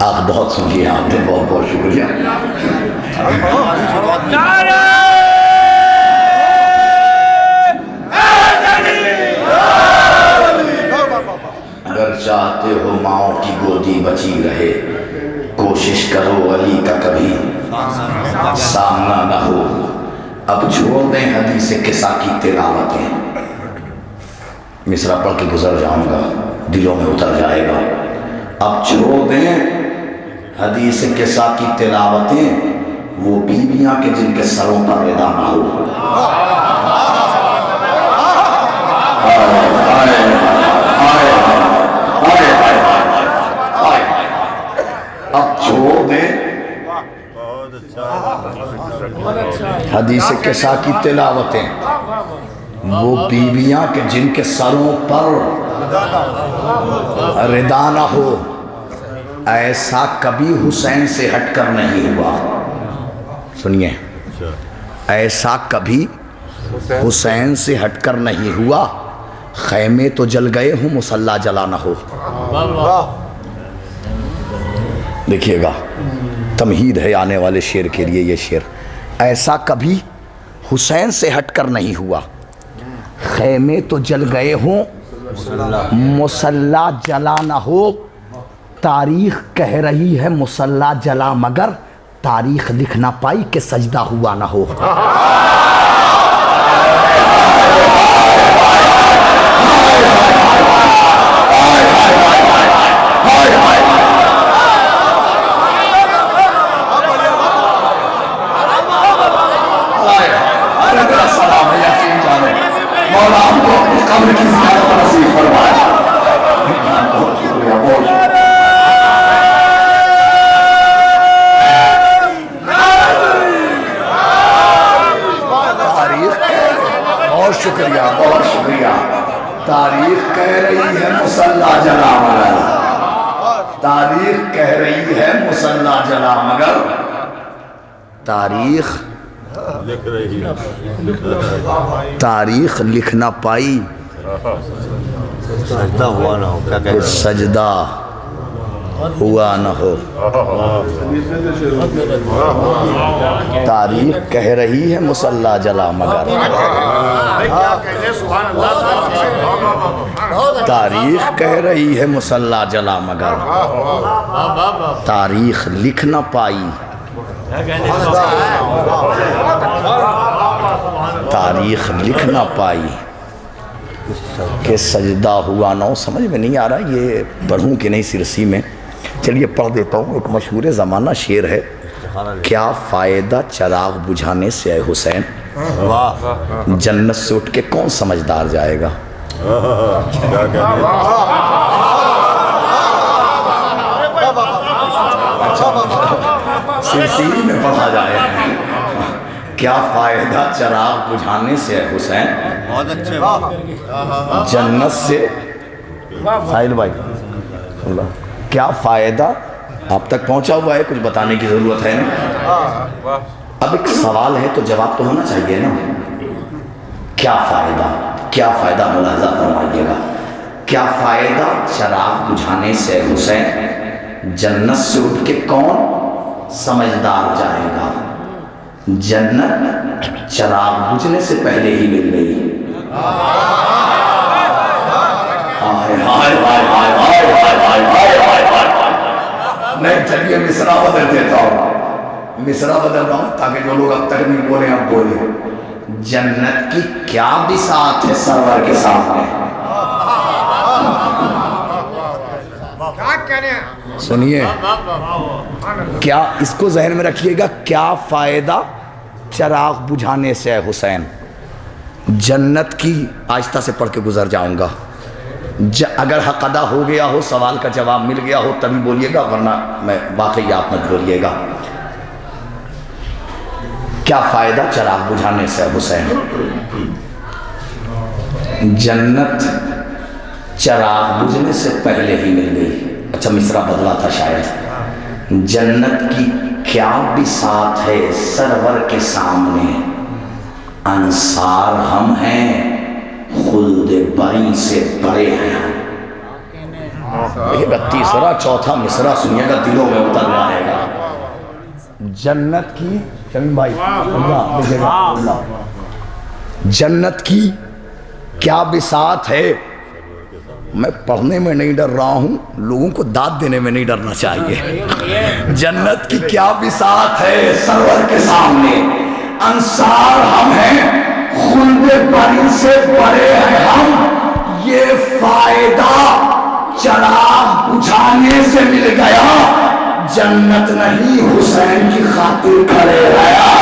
آپ بہت سنیے آپ نے بہت بہت شکریہ اگر چاہتے ہو ماؤں کی گودی بچی رہے کوشش کرو علی کا کبھی سامنا نہ ہو اب چھوڑ دیں حدیث قصہ کی تلاوتیں مصرع پڑھ کے گزر جاؤں گا دلوں میں اتر جائے گا اب چھوڑ دیں حدیث قصہ کی تلاوتیں وہ بیویاں کے جن کے سروں پر ردا نہ ہو اب چھوڑ دیں حدیث قصہ کی تلاوتیں وہ بیویاں کے جن کے سروں پر ردا نہ ہو ایسا کبھی حسین سے ہٹ کر نہیں ہوا سنیے ایسا کبھی حسین سے ہٹ کر نہیں ہوا خیمے تو جل گئے ہوں مصلی جلا نہ ہو دیکھیے گا تمہید ہے آنے والے شعر کے لیے یہ شعر ایسا کبھی حسین سے ہٹ کر نہیں ہوا خیمے تو جل گئے ہوں مصلی جلا نہ ہو تاریخ کہہ رہی ہے مصلی جلا مگر تاریخ لکھ نہ پائی کہ سجدہ ہوا نہ ہو بہت شکریہ تاریخ کہہ رہی ہے مصلی جلا مگر تاریخ کہہ رہی ہے مصلی جلا مگر تاریخ لکھ نہ پائی سجدہ ہوا نہ ہو کیا کہہ سجدہ ہوا نہ ہو تاریخ کہہ رہی ہے مصلی جلا مگر تاریخ کہہ رہی ہے مصلی جلا مگر تاریخ لکھ نہ پائی تاریخ لکھ نہ پائی کہ سجدہ ہوا نہ ہو سمجھ میں نہیں آ رہا یہ پڑھوں کہ نہیں سرسی میں چلیے پڑھ دیتا ہوں ایک مشہور زمانہ شعر ہے کیا فائدہ چراغ بجھانے سے اے حسین جنت سے اٹھ کے کون سمجھدار جائے گا سلسلے میں پڑھا جائے کیا فائدہ چراغ بجھانے سے اے حسین بہت اچھے جنت سے ساحل بھائی کیا فائدہ آپ تک پہنچا ہوا ہے کچھ بتانے کی ضرورت ہے نا اب ایک سوال ہے تو جواب تو ہونا چاہیے نا کیا فائدہ ملاحظہ فرمائیے گا کیا فائدہ چراغ بجھانے سے حسین جنت سے اٹھ کے کون سمجھدار جائے گا جنت چراغ بجھنے سے پہلے ہی مل گئی نہیں چلیے مصرع بدل دیتا ہوں مصرع بدل رہا ہوں تاکہ جو لوگ اب تک نہیں بولے اب بولے جنت کی کیا بساط ہے سرور کے سامنے سنیے کیا اس کو ذہن میں رکھیے گا کیا فائدہ چراغ بجھانے سے ہے حسین جنت کی آہستہ سے پڑھ کے گزر جاؤں گا اگر حق ادا ہو گیا ہو سوال کا جواب مل گیا ہو تبھی بولیے گا ورنہ میں واقعی آپ مت بولیے گا کیا فائدہ چراغ بجھانے سے حسین جنت چراغ بجھنے سے پہلے ہی مل گئی. اچھا مصرع بدلا تھا شاید. جنت کی کیا بساط ہے سرور کے سامنے، انصار ہم ہیں خلد بری سے بڑے ہیں ہم. یہ تیسرا چوتھا مصرع سنیے گا دلوں میں اتر جائے گا. جنت کی شمیم بھائی جنت کی کیا بساط ہے. میں پڑھنے میں نہیں ڈر رہا ہوں، لوگوں کو داد دینے میں نہیں ڈرنا چاہیے. جنت کی کیا بساط ہے سرور کے سامنے، انصار ہم ہیں خلد بری سے بڑے ہیں ہم. یہ فائدہ چراغ بجھانے سے مل گیا، جنت نہیں حسین کی خاطر کھڑے رہا.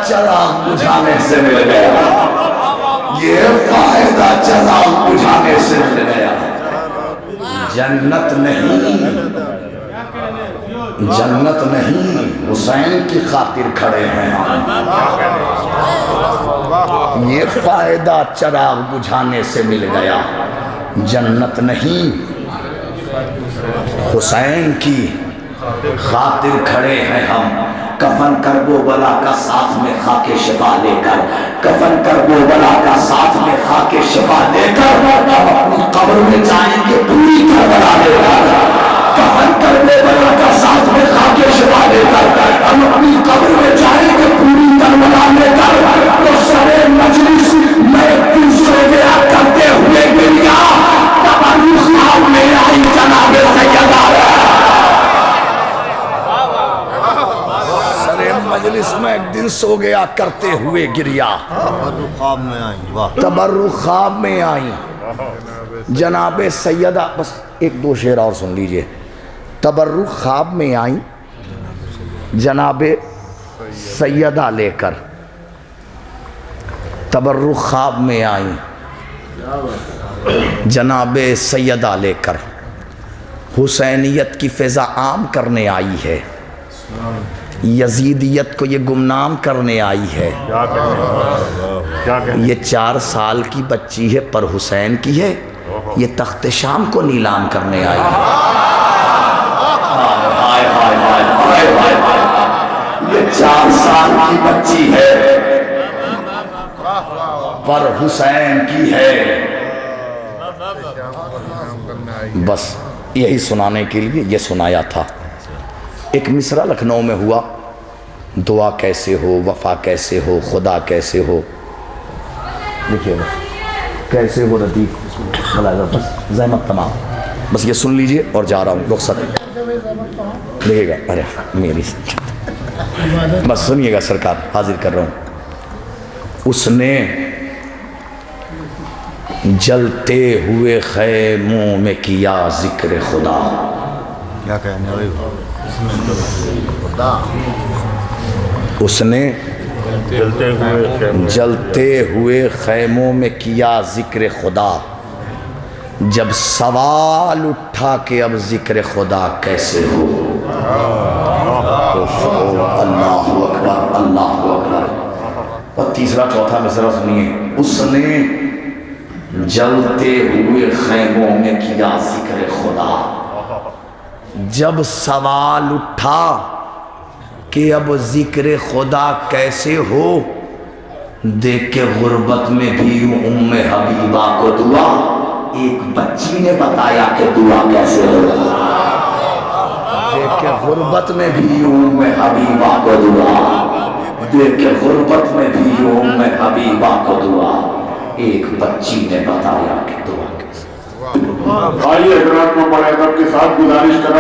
چراغ بجھانے سے مل گیا، یہ فائدہ چراغ بجھانے سے مل گیا. جنت نہیں حسین کی خاطر کھڑے ہیں ہم. یہ فائدہ چراغ بجھانے سے مل گیا، جنت نہیں حسین کی خاطر کھڑے ہیں ہم. کفن کربلا کا ساتھ میں خاک شفا لے کر، کفن کربلا کا ساتھ میں خاک شفا لے کر ہم اپنی قبر میں جائیں گے پوری کربلا لے کر. کفن کربلا کا ساتھ میں خاک شفا لے کر ہم اپنی قبر میں جائیں گے پوری کربلا لے کر. تو سر مجلس میں دل سو گیا کرتے ہوئے گریا، تبرک خواب میں آئی جناب سیدہ. مجلس میں ایک دن سو گیا کرتے ہوئے گریا، تبرک خواب میں آئی جناب سیدہ. بس ایک دو شعر اور سن لیجئے. تبرک خواب میں آئی جناب سیدہ لے کر، تبرک خواب میں آئی جناب سیدہ لے کر. حسینیت کی فضا عام کرنے آئی ہے، یزیدیت کو یہ گمنام کرنے آئی ہے. یہ 4 سال کی بچی ہے پر حسین کی ہے، یہ تخت شام کو نیلام کرنے آئی ہے. یہ 4 سال کی بچی ہے پر حسین کی ہے. بس یہی سنانے کے لیے یہ سنایا تھا. ایک مصرع لکھنؤ میں ہوا، دعا کیسے ہو، وفا کیسے ہو، خدا کیسے ہو. دیکھیے کیسے ہو ردیف بس زحمت تمام. بس یہ سن لیجئے اور جا رہا ہوں رخصت. دیکھے گا ارے میری بس سنیے گا سرکار، حاضر کر رہا ہوں. اس نے جلتے ہوئے خیموں میں کیا ذکر خدا. کیا کہنے اس نے جلتے ہوئے خیموں میں کیا ذکر خدا. جب سوال اٹھا کہ اب ذکر خدا کیسے ہو. اللہ اکبر اللہ اکبر. اور تیسرا چوتھا مصرع سنیے. اس نے جلتے ہوئے خیموں میں کیا ذکر خدا. جب سوال اٹھا کہ اب ذکر خدا کیسے ہو، دیکھ کے غربت میں بھی ام حبیبہ کو دعا. ایک بچی نے بتایا کہ دعا کیسے ہو. دیکھ کے غربت میں بھی ام حبیبہ کو دعا، دیکھ کے غربت میں بھی ام حبیبہ کو دعا. ایک بچی نے بتایا کہ دعا کیسے. آئیے حضرات کو بڑے ادب کے ساتھ گزارش کرنا